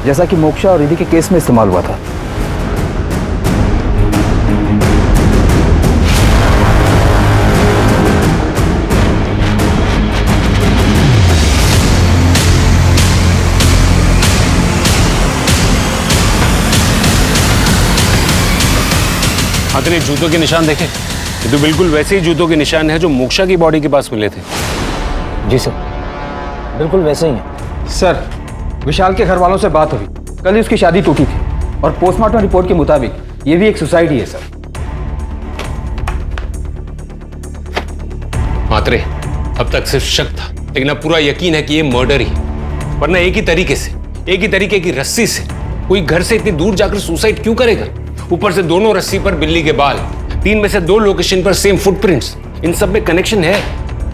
जैसा कि मोक्षा और रिद्धि के केस में इस्तेमाल हुआ था। हाथ ने जूतों के निशान देखे? ये तो बिल्कुल वैसे ही जूतों के निशान है जो मोक्षा की बॉडी के पास मिले थे। जी सर, बिल्कुल वैसे ही है। सर, विशाल के घर वालों से बात हुई, कल ही उसकी शादी टूटी थी और पोस्टमार्टम रिपोर्ट के मुताबिक ये भी एक सुसाइड ही है सर। मात्रे, अब तक सिर्फ शक था, लेकिन अब पूरा यकीन है कि ये मर्डर ही, वरना एक ही तरीके की रस्सी से कोई घर से इतनी दूर जाकर सुसाइड क्यों करेगा? ऊपर से दोनों रस्सी पर बिल्ली के बाल, 3 में से 2 लोकेशन पर सेम फुटप्रिंट्स, इन सब में कनेक्शन है।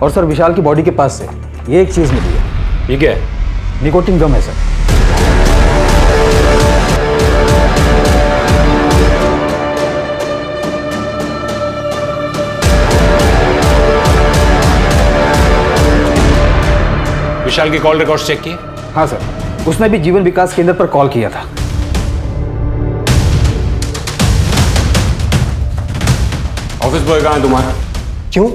और सर विशाल की बॉडी के पास से ये एक चीज मिली है। ठीक है, निकोटिन गम है सर। विशाल के कॉल रिकॉर्ड्स चेक किए? हाँ सर, उसने भी जीवन विकास केंद्र पर कॉल किया था। ऑफिस बॉय कहाँ है तुम्हारा? क्यों,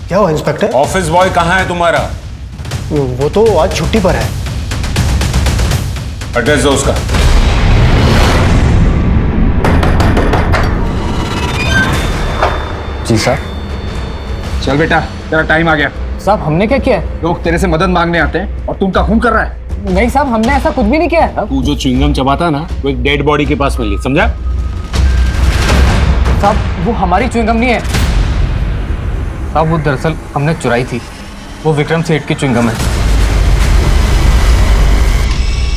क्या हुआ इंस्पेक्टर? ऑफिस बॉय कहाँ है तुम्हारा? वो तो आज छुट्टी पर है। एड्रेस दो उसका। जी सर। चल बेटा, तेरा टाइम आ गया। साहब हमने क्या किया है? लोग तेरे से मदद मांगने आते हैं और तू उनका खून कर रहा है। नहीं साहब, हमने ऐसा कुछ भी नहीं किया है। तू जो च्युइंगम चबाता ना, वो एक डेड बॉडी के पास मिली, समझा? साहब वो हमारी च्युइंगम नहीं है साहब, वो दरअसल हमने चुराई थी। वो विक्रम सेठ की च्युइंगम है।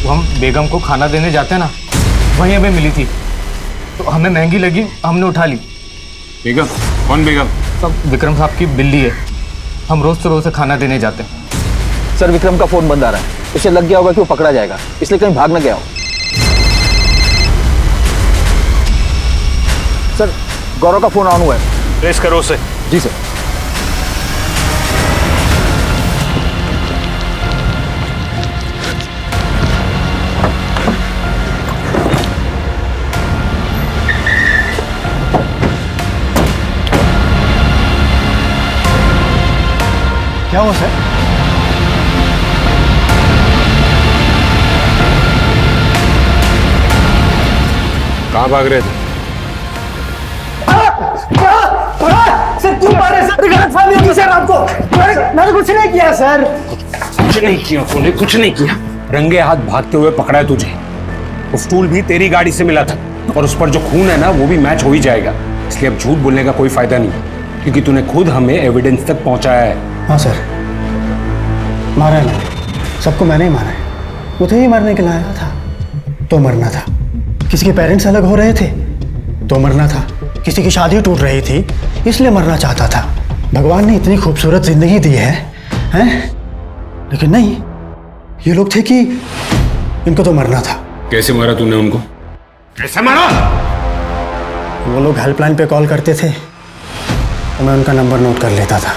वो हम बेगम को खाना देने जाते हैं ना, वहीं हमें मिली थी, तो हमें महंगी लगी, हमने उठा ली। बेगम? कौन बेगम? सब विक्रम साहब की बिल्ली है, हम रोज से रोज खाना देने जाते हैं। सर विक्रम का फोन बंद आ रहा है, उसे लग गया होगा कि वो पकड़ा जाएगा, इसलिए कहीं भाग न गया हो। सर गौरव का फोन ऑन हुआ है। ट्रेस करो उसे। जी सर। क्या हुआ सर? कहाँ भाग रहे थे? सर क्यों मारे सर? गलतफहमी होगी सर आपको। मैंने कुछ नहीं किया सर। कुछ नहीं किया तूने, कुछ नहीं किया। रंगे हाथ भागते हुए पकड़ा है तुझे। वो स्टूल भी तेरी गाड़ी से मिला था और उस पर जो खून है ना, वो भी मैच हो ही जाएगा। इसलिए अब झूठ बोलने का कोई फायदा नहीं, क्योंकि तूने खुद हमें एविडेंस तक पहुंचाया है। हाँ सर, मारा है मैंने, सबको मैंने ही मारा है। मुझे ही मरने के लिए आया था तो मरना था। किसी के पेरेंट्स अलग हो रहे थे तो मरना था। किसी की शादी टूट रही थी इसलिए मरना चाहता था। भगवान ने इतनी खूबसूरत जिंदगी दी है, हैं? लेकिन नहीं, ये लोग थे कि इनको तो मरना था। कैसे मारा तूने उनको? कैसे मारा? वो लोग हेल्पलाइन पे कॉल करते थे तो मैं उनका नंबर नोट कर लेता था,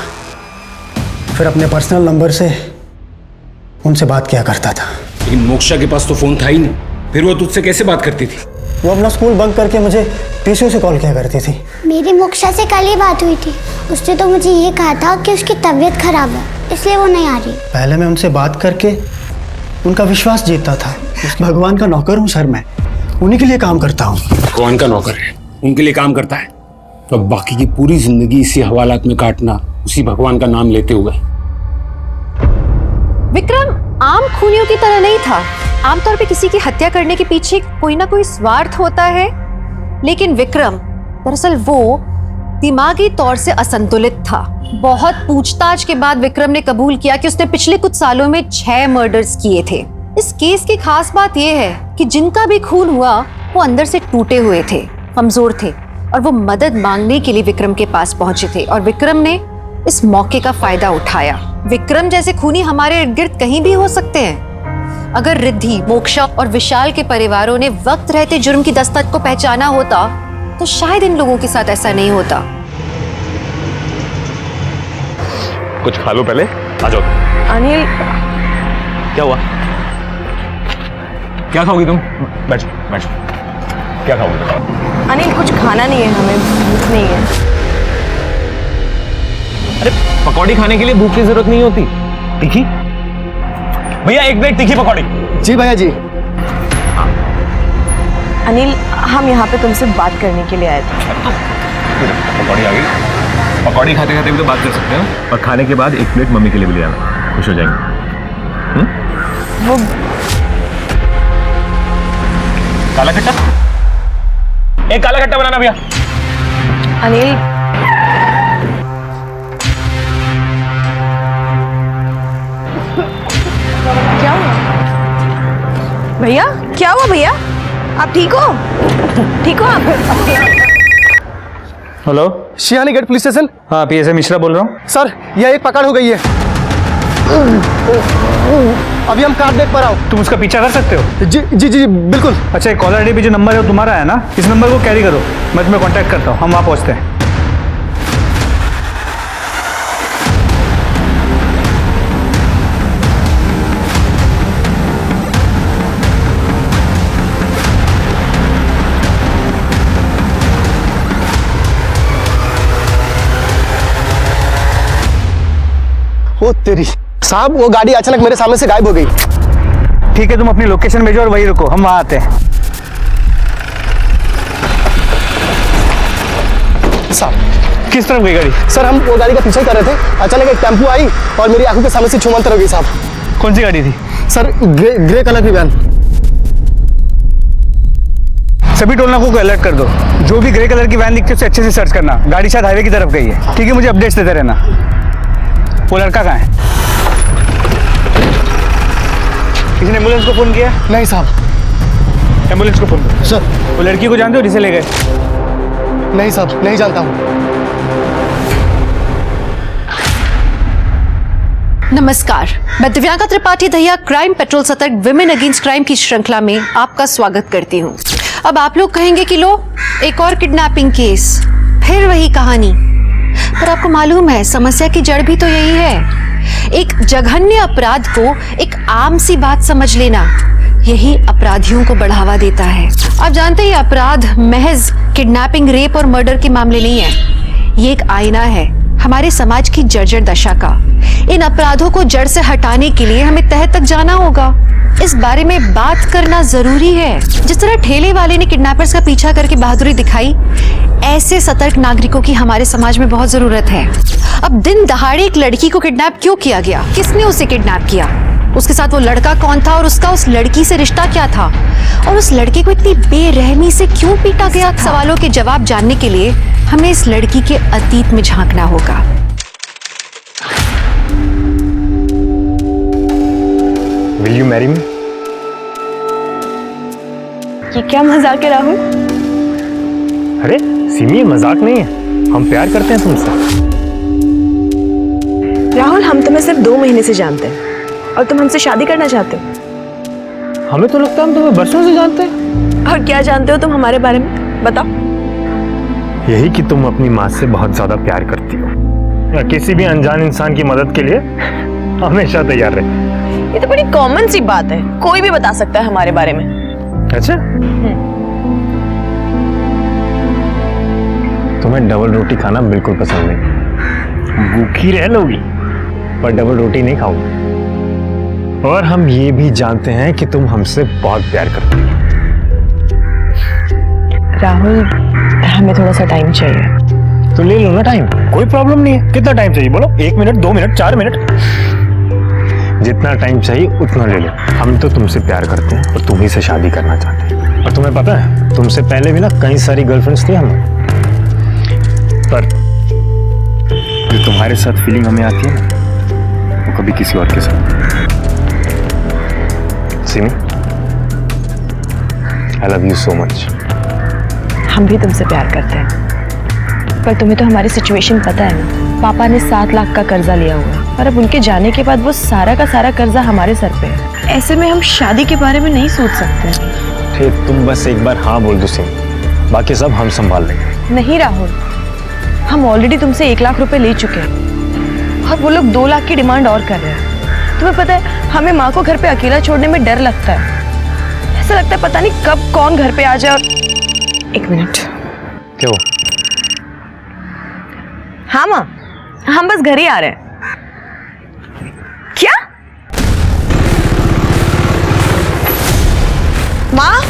फिर अपने पर्सनल नंबर से उनसे बात किया करता था। लेकिन मोक्षा के पास तो फोन था ही नहीं, फिर वो तुझसे कैसे बात करती थी? वो अपना स्कूल बंक करके मुझे पीसीओ से कॉल किया करती थी। मेरी मोक्षा से कल ही बात हुई थी, उसने तो मुझे ये कहा था कि उसकी तबीयत खराब है इसलिए वो नहीं आ रही। पहले मैं उनसे बात करके उनका विश्वास जीतता था। भगवान का नौकर हूँ सर, मैं उन्हीं के लिए काम करता हूँ। भगवान का नौकर है, उनके लिए काम करता है, तो बाकी की पूरी जिंदगी इसी हवालात में काटना, उसी भगवान का नाम लेते हुए। विक्रम आम खूनियों की तरह नहीं था। आमतौर पे किसी की हत्या करने के पीछे कोई ना कोई स्वार्थ होता है, लेकिन विक्रम दरअसल वो दिमागी तौर से असंतुलित था। बहुत पूछताछ के बाद विक्रम ने कबूल किया कि उसने पिछले कुछ सालों में 6 मर्डर्स किए थे। इस केस की खास बात यह है कि जिनका भी खून हुआ वो अंदर से टूटे हुए थे, कमजोर थे, और वो मदद मांगने के लिए विक्रम के पास पहुंचे थे, और विक्रम ने इस मौके का फायदा उठाया। विक्रम जैसे खूनी हमारे इर्द गिर्द कहीं भी हो सकते हैं। अगर रिद्धि, मोक्षा और विशाल के परिवारों ने वक्त रहते जुर्म की दस्तक को पहचाना होता तो शायद इन लोगों के साथ ऐसा नहीं होता। कुछ खा लो पहले, आ जाओ। अनिल, क्या हुआ? क्या खाओगी तुम? बैठो बैठो, क्या खाओगी? अनिल कुछ खाना नहीं है, हमें भूख नहीं है। अरे पकौड़ी खाने के लिए भूख की जरूरत नहीं होती। तीखी भैया, एक प्लेट तीखी पकौड़ी। जी भैया जी। अनिल हम यहाँ पे तुमसे बात करने के लिए आए थे। पकौड़ी आ गई। पकौड़ी खाते खाते भी तो बात कर सकते हो। और खाने के बाद एक प्लेट मम्मी के लिए भी ले आना, खुश हो जाएंगे। वो काला खट्टा, एक काला खट्टा बनाना भैया। अनिल क्या हुआ भैया? क्या हुआ भैया? आप ठीक हो? ठीक हो आप? हेलो, शियानी गेट पुलिस स्टेशन। हाँ, पीएसआई मिश्रा बोल रहा हूँ। सर, यह एक पकड़ हो गई है। अभी हम कार देख पा रहा हूँ। तुम उसका पीछा कर सकते हो? जी जी जी बिल्कुल। अच्छा, कॉलर आईडी पे जो नंबर है वो तुम्हारा है ना? इस नंबर को कैरी करो, मैं तुम्हें कांटेक्ट करता हूँ, हम वहाँ पहुँचते हैं। ओ तेरी साहब, वो गाड़ी अचानक मेरे सामने से गायब हो गई। ठीक है, तुम अपनी लोकेशन भेजो और वहीं रुको, हम वहाँ आते हैं। साहब, किस तरफ गई गाड़ी? सर, हम वो गाड़ी का पीछे कर रहे थे, अचानक एक टेम्पो आई और मेरी आंखों के सामने से छूमंतर हो गई। साहब, कौन सी गाड़ी थी? सर, ग्रे कलर की वैन। सभी टोल नाकों को अलर्ट कर दो, जो भी ग्रे कलर की वैन दिखती है उसे अच्छे से सर्च करना। गाड़ी शायद हाईवे की तरफ गई है। ठीक है, मुझे अपडेट्स देते रहना। वो लड़का कहाँ है? किसी ने एम्बुलेंस को फोन किया? नहीं साहब। एम्बुलेंस को फोन करो। सर, वो लड़की को जानते हो जिसे ले गए? नहीं साहब, नहीं जानता हूँ। नमस्कार, मैं दिव्यांका त्रिपाठी दहिया क्राइम पेट्रोल सतर्क विमेन अगेंस्ट क्राइम की श्रृंखला में आपका स्वागत करती हूँ। अब आप लोग कहेंगे कि लो, एक और किडनैपिंग केस, फिर वही कहानी। पर आपको मालूम है, समस्या की जड़ भी तो यही है। एक जघन्य अपराध को एक आम सी बात समझ लेना, यही अपराधियों को बढ़ावा देता है। आप जानते हैं, अपराध महज किडनैपिंग, रेप और मर्डर के मामले नहीं है। ये एक आईना है हमारे समाज की जर्जर दशा का। इन अपराधों को जड़ से हटाने के लिए हमें तह तक जाना होगा। इस बारे में बात करना जरूरी है। जिस तरह ठेले वाले ने किडनैपर्स का पीछा करके बहादुरी दिखाई, ऐसे सतर्क नागरिकों की हमारे समाज में बहुत जरूरत है। अब दिन दहाड़े एक लड़की को किडनैप क्यों किया गया? किसने उसे किडनैप किया? उसके साथ वो लड़का कौन था और उसका उस लड़की से रिश्ता क्या था? और उस लड़के को इतनी बेरहमी से क्यों पीटा गया? सवालों के जवाब जानने के लिए हमें इस लड़की के अतीत में झांकना होगा। Will you marry me? ये क्या मजाक है राहुल? अरे सिमी, ये मजाक नहीं है, हम प्यार करते हैं तुमसे। राहुल, हम तुम्हें सिर्फ 2 महीने से जानते हैं और तुम हमसे शादी करना चाहते हो। हमें तो लगता है हम तुम्हें बरसों से जानते हैं। और क्या जानते हो तुम हमारे बारे में? बताओ। यही कि तुम अपनी माँ से बहुत ज्यादा प्यार करती हो, या किसी भी अनजान इंसान की मदद के लिए हमेशा तैयार रहे। ये तो बड़ी कॉमन सी बात है, कोई भी बता सकता है हमारे बारे में। अच्छा, तुम्हें डबल रोटी खाना बिल्कुल पसंद नहीं। भूखी रह लोगी पर डबल रोटी नहीं खाओगी। और हम ये भी जानते हैं कि तुम हमसे बहुत प्यार करती हो। राहुल, हमें थोड़ा सा टाइम चाहिए। तो ले लो ना टाइम, कोई प्रॉब्लम नहीं है। कितना टाइम चाहिए बोलो? 1 मिनट, 2 मिनट, 4 मिनट, जितना टाइम चाहिए उतना ले लो। हम तो तुमसे प्यार करते हैं और तुम्ही से शादी करना चाहते हैं। और तुम्हें पता है, तुमसे पहले भी ना कई सारी गर्लफ्रेंड्स थी हमें, पर जो तुम्हारे साथ फीलिंग हमें आती है ना, वो कभी किसी और के साथ। सिमी, आई लव यू सो मच। हम भी तुमसे प्यार करते हैं, पर तुम्हें तो हमारी सिचुएशन पता है ना। पापा ने 7 लाख का कर्जा लिया हुआ है और अब उनके जाने के बाद वो सारा का सारा कर्जा हमारे सर पे है। ऐसे में हम शादी के बारे में नहीं सोच सकते। ठीक, तुम बस एक बार हाँ बोल दो सिमी, बाकी सब हम संभाल लेंगे। नहीं राहुल, हम ऑलरेडी तुमसे 1 लाख रुपए ले चुके हैं और वो लोग 2 लाख की डिमांड और कर रहे हैं। तुम्हें पता है, हमें माँ को घर पे अकेला छोड़ने में डर लगता है। ऐसा लगता है पता नहीं कब कौन घर पे आ जाए। एक मिनट। क्यों? हाँ माँ, हम बस घर ही आ रहे हैं। क्या? माँ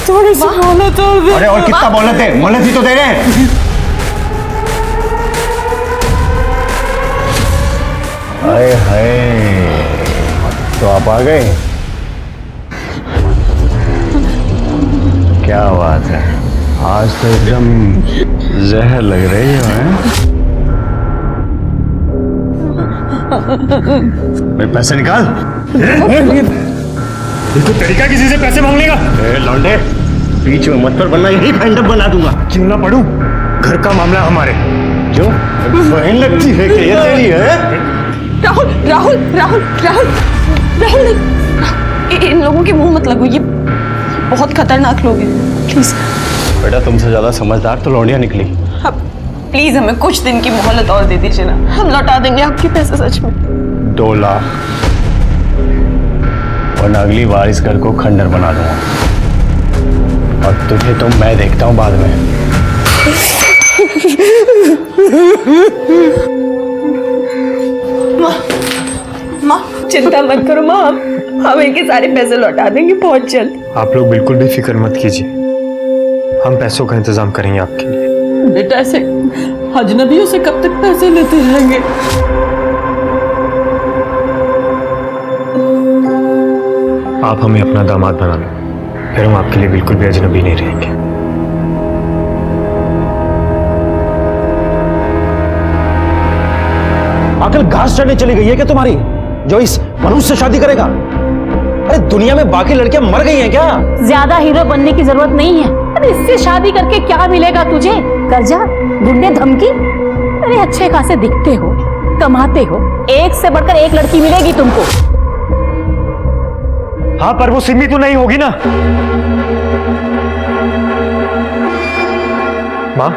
थोड़ी सी मोहलत और दे। अरे और कितना मोहलत है? मोहलत ही तो दे रहे हैं। हाय हाय, तो आप आ गए? क्या बात है, आज तो एकदम जहर लग रही है। भाई पैसे निकाल। इसको तरीका किसी से पैसे मांगने का? लौंडे, बीच में मत पर वरना यही फैंडम बना दूंगा। क्यों ना पढ़ूं? घर का मामला हमारे। जो बहन लगती है कि ये तेरी है? राहुल राहुल राहुल राहुल राहुल, इन लोगों के मुंह मत लगो, ये बहुत खतरनाक लोग हैं। प्लीज बेटा, तुमसे ज्यादा समझदार तो लौंडिया निकली। प्लीज हमें कुछ दिन की मोहलत और दे दीजिए ना, हम लौटा देंगे आपके पैसे सच में। 2 लाख, वरना अगली बार इस घर को खंडर बना दूंगा। और तुझे तो मैं देखता हूँ बाद में। माँ चिंता मत करो माँ, हम इनके सारे पैसे लौटा देंगे बहुत जल्द। आप लोग बिल्कुल भी फिक्र मत कीजिए, हम पैसों का इंतजाम करेंगे आपके लिए। बेटा ऐसे अजनबियों से कब तक पैसे लेते रहेंगे? आप हमें अपना दामाद बना लो, फिर हम आपके लिए बिल्कुल भी अजनबी नहीं रहेंगे। आखिर घास चढ़ने चली गई है क्या तुम्हारी, जो इस मनुष्य से शादी करेगा? अरे दुनिया में बाकी लड़कियां मर गई हैं क्या? ज्यादा हीरो बनने की जरूरत नहीं है। अरे इससे शादी करके क्या मिलेगा तुझे? कर्जा, गुंडे, धमकी? अरे अच्छे खासे दिखते हो, कमाते हो, एक से बढ़कर एक लड़की मिलेगी तुमको। हाँ, पर वो सिमी तो नहीं होगी ना। माँ,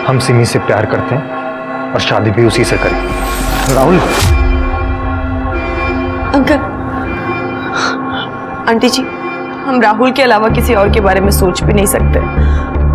हम सिमी से प्यार करते हैं और शादी भी उसी से करें। राहुल, अंकल, आंटी जी, हम राहुल के अलावा किसी और के बारे में सोच भी नहीं सकते।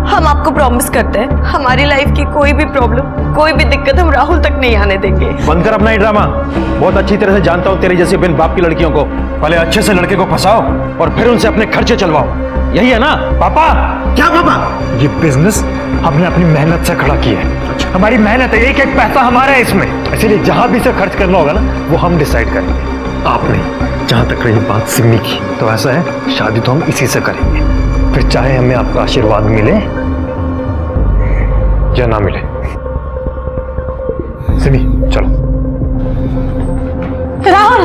हम आपको प्रॉमिस करते हैं, हमारी लाइफ की कोई भी प्रॉब्लम, कोई भी दिक्कत हम राहुल तक नहीं आने देंगे। बंद कर अपना ये ड्रामा। बहुत अच्छी तरह से जानता हूँ तेरी जैसी बिन बाप की लड़कियों को। पहले अच्छे से लड़के को फंसाओ और फिर उनसे अपने खर्चे चलवाओ। यही है ना पापा? क्या पापा? ये बिजनेस हमने अपनी मेहनत से खड़ा किया है। हमारी मेहनत है, एक एक पैसा हमारा है इसमें, इसीलिए जहां भी से खर्च करना होगा ना, वो हम डिसाइड करेंगे, आप नहीं। जहां तक रही बात सिमी की, तो ऐसा है, शादी तो हम इसी से करेंगे, फिर चाहे हमें आपका आशीर्वाद मिले या ना मिले। सिमी चलो। राहुल,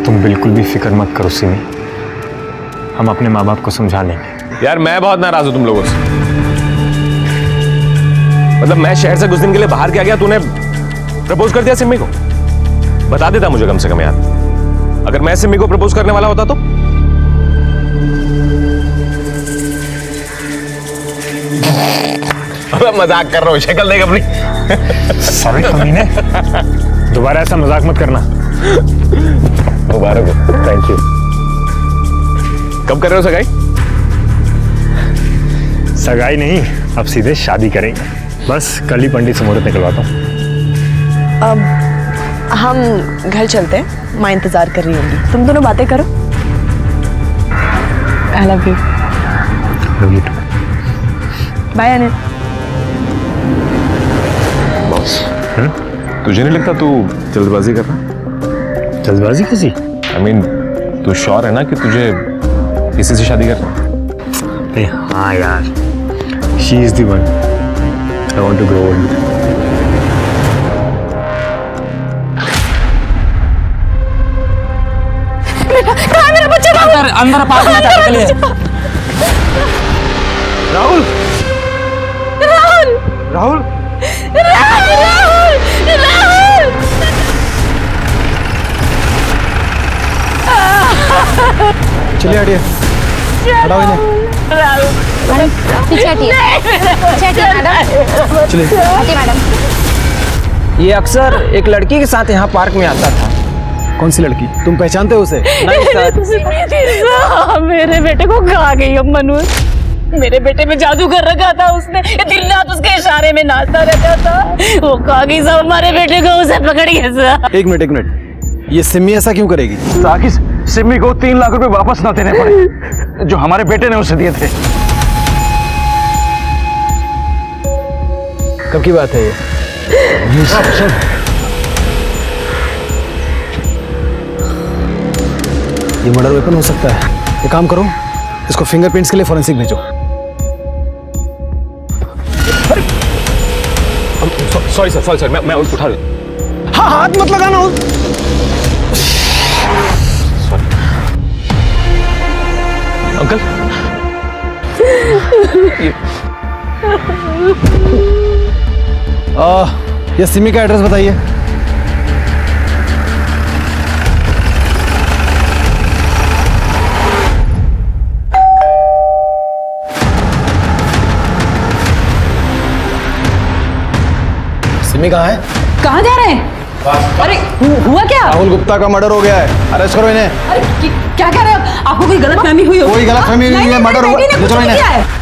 तुम बिल्कुल भी फिक्र मत करो सिमी, हम अपने माँ बाप को समझा लेंगे। यार मैं बहुत नाराज हूं तुम लोगों से। मतलब मैं शहर से कुछ दिन के लिए बाहर क्या गया, तूने प्रपोज कर दिया सिमी को? बता देता मुझे कम से कम यार, अगर मैं सिमी को प्रपोज करने वाला होता तो। मजाक कर रहा हूँ, शक्ल देख अपनी। सॉरी कमीने, दोबारा ऐसा मजाक मत करना। मुबारक हो। Thank you. कब कर रहे हो सगाई? सगाई नहीं, अब सीधे शादी करेंगे। बस कल ही पंडित से मुहूर्त निकलवाता हूँ। अब हम घर चलते हैं, माँ इंतजार कर रही होंगी, तुम दोनों बातें करो। I love you. Love you too. Bye Anil. Boss, तुझे नहीं लगता तू जल्दबाजी कर रहा? जल्दबाजी कैसी? I mean, तू श्योर है ना कि तुझे किसी से शादी करना? अरे हाँ यार, she is the one I want to grow old. कहाँ है मेरा बच्चा? राहुल अंदर पार्क में जाने के लिए। राहुल, राहुल, राहुल, राहुल, राहुल, चलिए हटिए, हटाओ इन्हें। मैडम पीछे हटिए, पीछे हटिए मैडम। चलिए। हटिए मैडम। ये अक्सर एक लड़की के साथ यहाँ पार्क में आता था। कौन सी लड़की? तुम पहचानते हो उसे? नहीं सर। मेरे बेटे को खा गई अम्मन। मेरे बेटे में जादू कर रखा था उसने, दिन रात उसके इशारे में नाचता रहता था। वो खा गई सब हमारे बेटे को, उसे पकड़ गया सर। एक मिनट, ये सिमी ऐसा क्यों करेगी? ताकि सिमी को 3 लाख रुपए वापस ना देने पड़े जो हमारे बेटे ने उसे दिए थे। कब की बात है ये? ये मर्डर वेपन हो सकता है। एक काम करो, इसको फिंगरप्रिंट्स के लिए फॉरेंसिक भेजो। सॉरी सर, मैं उठा दूं। हाँ, हाथ मत लगाना। अंकल ये सिमी का एड्रेस बताइए। सिमी कहाँ है? कहाँ जा रहे हैं? अरे हुआ क्या? राहुल गुप्ता का मर्डर हो गया है, अरेस्ट करो इन्हें। अरे क्या कह रहे हो? आपको कोई गलतफहमी हुई हो? कोई गलतफहमी नहीं है, मर्डर हुआ। कुछ नहीं किया है।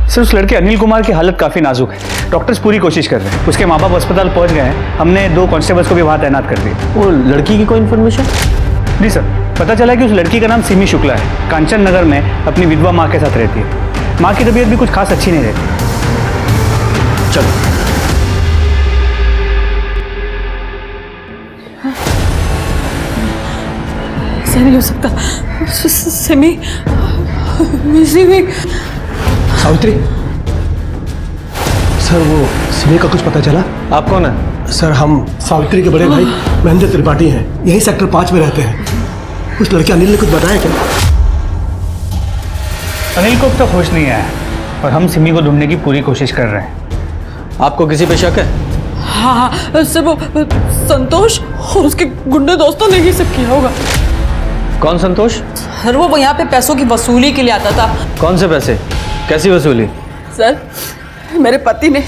सर उस लड़के अनिल कुमार की हालत काफ़ी नाजुक है। डॉक्टर्स पूरी कोशिश कर रहे हैं। उसके माँ बाप अस्पताल पहुंच गए हैं। हमने 2 कांस्टेबल्स को भी वहाँ तैनात कर दिए। वो लड़की की कोई इन्फॉर्मेशन? जी सर, पता चला कि उस लड़की का नाम सिमी शुक्ला है। कांचन नगर में अपनी विधवा माँ के साथ रहती है। माँ की तबीयत भी कुछ खास अच्छी नहीं रहती। चलो ऐसा नहीं हो सकता। सिमी सावित्री, सर वो सिमी का कुछ पता चला? आप कौन है? सर हम सावित्री के बड़े भाई महेंद्र त्रिपाठी हैं, यही सेक्टर 5 में रहते हैं। उस लड़के अनिल ने कुछ बताया क्या? अनिल को अब तक होश नहीं आया और हम सिमी को ढूंढने की पूरी कोशिश कर रहे हैं। आपको किसी पे शक है? हाँ सर, वो संतोष और उसके गुंडे दोस्तों ने ही सब किया होगा। कौन संतोष? सर वो यहाँ पे पैसों की वसूली के लिए आता था। कौन से पैसे? कैसी वसूली? सर मेरे पति ने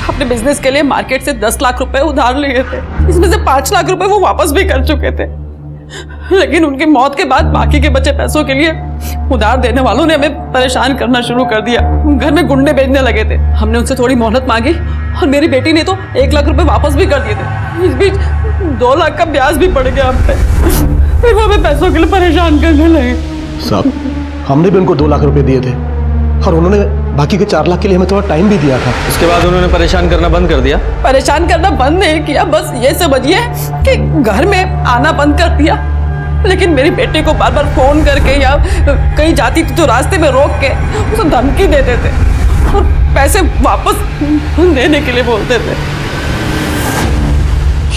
अपने बिजनेस के लिए मार्केट से 10 लाख रुपए उधार लिए थे। इसमें से 5 लाख रुपए वो वापस भी कर चुके थे, लेकिन उनकी मौत के बाद बाकी के बचे पैसों के लिए उधार देने वालों ने हमें परेशान करना शुरू कर दिया। घर में गुंडे भेजने लगे थे। हमने उनसे थोड़ी मोहलत मांगी और मेरी बेटी ने तो 1 लाख रुपए वापस भी कर दिए थे। इस बीच 2 लाख का ब्याज भी पड़ गया हम पे। फिर वो हमें पैसों के लिए परेशान करने लगे। साहब हमने भी उनको 2 लाख रुपए दिए थे और उन्होंने बाकी के 4 लाख के लिए हमें थोड़ा टाइम भी दिया था। उसके बाद उन्होंने परेशान करना बंद कर दिया? परेशान करना बंद नहीं किया, बस ये समझिए कि घर में आना बंद कर दिया। लेकिन मेरी बेटी को बार बार फोन करके या कहीं जाती थी तो रास्ते में रोक के उसे धमकी देते थे और पैसे वापस देने के लिए बोलते थे।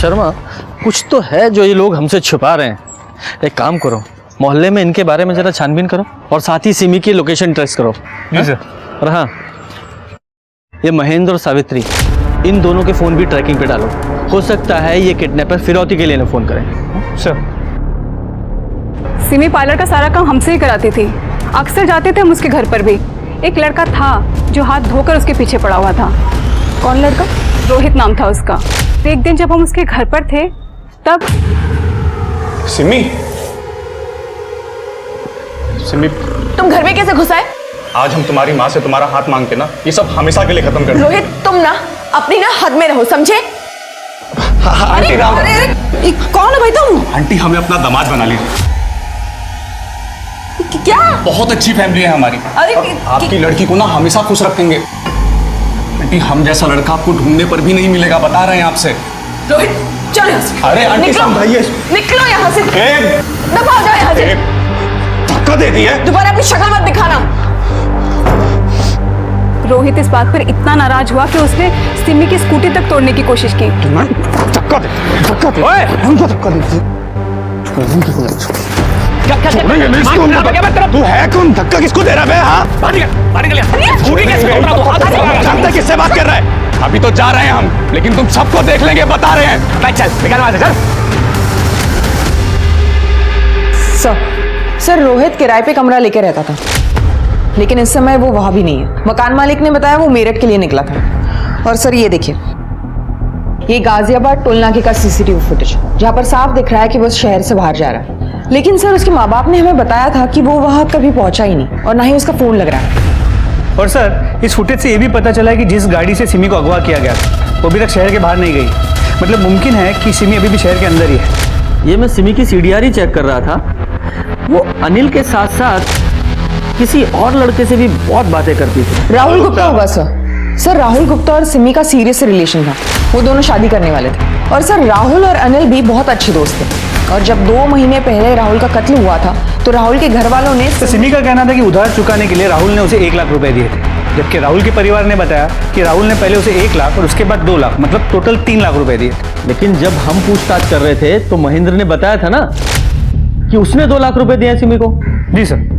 शर्मा, कुछ तो है जो ये लोग हमसे छुपा रहे हैं। एक काम करो, मोहल्ले में इनके बारे में जरा छानबीन करो और साथ ही सिमी की लोकेशन ट्रेस करो। जी सर। और हाँ, ये महेंद्र और सावित्री, इन दोनों के फोन भी ट्रैकिंग पे डालो। हो सकता है ये किडनैपर फिरौती के लिए ना फोन करें। सर सिमी पार्लर का सारा काम हमसे ही कराती थी। अक्सर जाते थे हम उसके घर पर भी। एक लड़का था जो हाथ धोकर उसके पीछे पड़ा हुआ था। कौन लड़का? रोहित नाम था उसका। तो एक दिन जब हम उसके घर पर थे तब सिमी, तुम घर में कैसे घुस आए? आज हम तुम्हारी माँ से तुम्हारा हाथ मांगते ना, ये सब हमेशा के लिए खत्म कर दो। रोहित, तुम ना अपनी ना हद में रहो, समझे? आंटी, कौन है भाई तुम? आंटी हमें अपना दामाद बना लीजिए। क्या? बहुत अच्छी फैमिली है हमारी। अरे आपकी लड़की को ना हमेशा खुश रखेंगे। आंटी हम जैसा लड़का आपको ढूंढने पर भी नहीं मिलेगा, बता रहे हैं आपसे। रोहित चलो यहाँ से। अरे आंटी समझाइए। निकलो यहाँ से। दबा जाओ यहाँ से। धक्का दे दिया। दोबारा अपनी शक्ल मत दिखाना। रोहित इस बात पर इतना नाराज हुआ कि उसने सिमी की स्कूटी तक तोड़ने की कोशिश की। धक्का दे, धक्का दे। ओए, हम क्या धक्का देते? तू है कौन? धक्का किसको दे रहा है? हाँ? बाहर निकल, बाहर निकल। स्कूटी कैसे तोड़ रहा तू? हाथ जानता है किससे बात कर रहा है? अभी तो जा रहे हैं हम, लेकिन तुम सबको देख लेंगे, बता रहे हैं। चल निकल वहां से, चल। सर रोहित किराए पे कमरा लेके रहता था, लेकिन इस समय वो वहां भी नहीं है। मकान मालिक ने बताया वो मेरठ के लिए निकला था। और सर ये देखिए, ये गाजियाबाद टोल नाके का सीसीटीवी फुटेज, जहाँ पर साफ दिख रहा है कि वो शहर से बाहर जा रहा है। लेकिन सर उसके माँ बाप ने हमें बताया था कि वो वहां कभी पहुंचा ही नहीं, और ना ही उसका फोन लग रहा है। और सर इस फुटेज से ये भी पता चला है कि जिस गाड़ी से सिमी को अगवा किया गया वो अभी तक शहर के बाहर नहीं गई। मतलब मुमकिन है कि सिमी अभी भी शहर के अंदर ही है। ये मैं सिमी की सीडीआर ही चेक कर रहा था। वो अनिल के साथ साथ किसी और लड़के से भी बहुत बातें करती थी। राहुल गुप्ता होगा सर राहुल गुप्ता और सिमी का सीरियस रिलेशन था। वो दोनों शादी करने वाले थे। और सर राहुल और अनिल भी बहुत अच्छे दोस्त थे। और जब 2 महीने पहले राहुल का कत्ल हुआ था तो राहुल के घर वालों ने तो सिमी का कहना था कि उधार चुकाने के लिए राहुल ने उसे 1 लाख रुपए दिए थे, जबकि राहुल के परिवार ने बताया कि राहुल ने पहले उसे 1 लाख और उसके बाद 2 लाख, मतलब टोटल 3 लाख रुपए दिए। लेकिन जब हम पूछताछ कर रहे थे तो महेंद्र ने बताया था ना कि उसने 2 लाख रुपए दिए सिमी को। जी सर।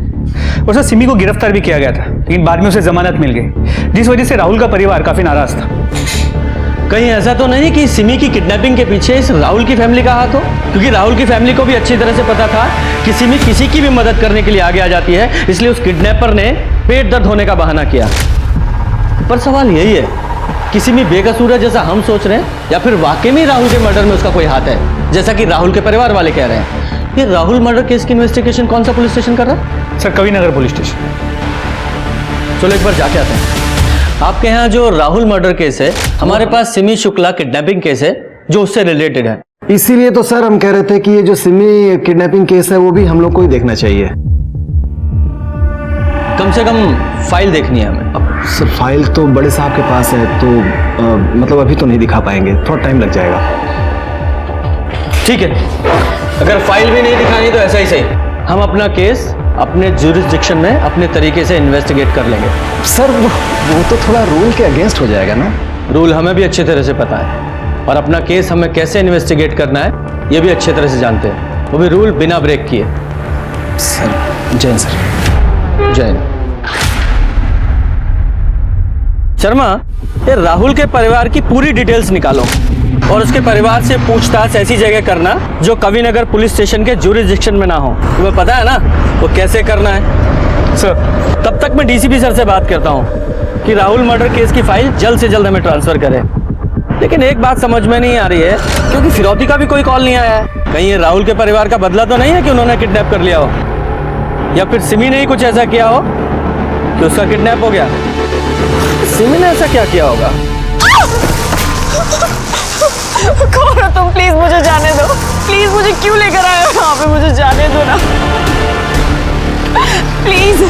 और सर सिमी को गिरफ्तार भी किया गया था, लेकिन बाद में उसे जमानत मिल गई, जिस वजह से राहुल का परिवार काफी नाराज था। कहीं ऐसा तो नहीं कि सिमी की किडनैपिंग के पीछे इस राहुल की फैमिली का हाथ हो? क्योंकि राहुल की फैमिली को भी अच्छी तरह से पता था कि सिमी किसी की भी मदद करने के लिए आगे आ जाती है, इसलिए उस किडनैपर ने पेट दर्द होने का बहाना किया। पर सवाल यही है कि सिमी बेकसूर है जैसा हम सोच रहे हैं, या फिर वाकई में राहुल के मर्डर में उसका कोई हाथ है, जैसा कि राहुल के परिवार वाले कह रहे हैं। ये राहुल मर्डर केस की इन्वेस्टिगेशन कौन सा पुलिस स्टेशन कर रहा है? Sir Kavi Nagar police station. चलो एक बार जाके आते हैं। आपके यहाँ जो राहुल मर्डर केस है, हमारे पास सिमी शुक्ला किडनैपिंग केस है जो उससे रिलेटेड है। इसीलिए तो सर हम कह रहे थे कि ये जो सिमी किडनैपिंग केस है वो भी हम लोग को ही देखना चाहिए। कम से कम फाइल देखनी है हमें। अब सर फाइल तो बड़े साहब के पास है, तो मतलब अभी तो नहीं दिखा पाएंगे, थोड़ा टाइम लग जाएगा। ठीक है, अगर फाइल भी नहीं दिखानी तो ऐसा ही सही, हम अपना केस अपने ज्यूरिसडिक्शन में अपने तरीके से इन्वेस्टिगेट कर लेंगे। सर वो तो थोड़ा रूल के अगेंस्ट हो जाएगा ना। रूल हमें भी अच्छी तरह से पता है, और अपना केस हमें कैसे इन्वेस्टिगेट करना है ये भी अच्छी तरह से जानते हैं, वो भी रूल बिना ब्रेक किए। सर जय सर। जय शर्मा, ये राहुल के परिवार की पूरी डिटेल्स निकालो और उसके परिवार से पूछताछ ऐसी जगह करना जो कविनगर पुलिस स्टेशन के ज्यूरिसडिक्शन में ना हो। तुम्हें पता है ना वो कैसे करना है? सर तब तक मैं डीसीपी सर से बात करता हूँ कि राहुल मर्डर केस की फाइल जल्द से जल्द हमें ट्रांसफर करें। लेकिन एक बात समझ में नहीं आ रही है, क्योंकि फिरौती का भी कोई कॉल नहीं आया है। कहीं ये राहुल के परिवार का बदला तो नहीं है कि उन्होंने किडनैप कर लिया हो, या फिर सिमी ने ही कुछ ऐसा किया हो कि उसका किडनैप हो गया। सिमी ने ऐसा क्या किया होगा? कौन हो तुम? प्लीज मुझे जाने दो, प्लीज मुझे क्यों लेकर आए हो यहाँ पे? मुझे जाने दो ना प्लीज,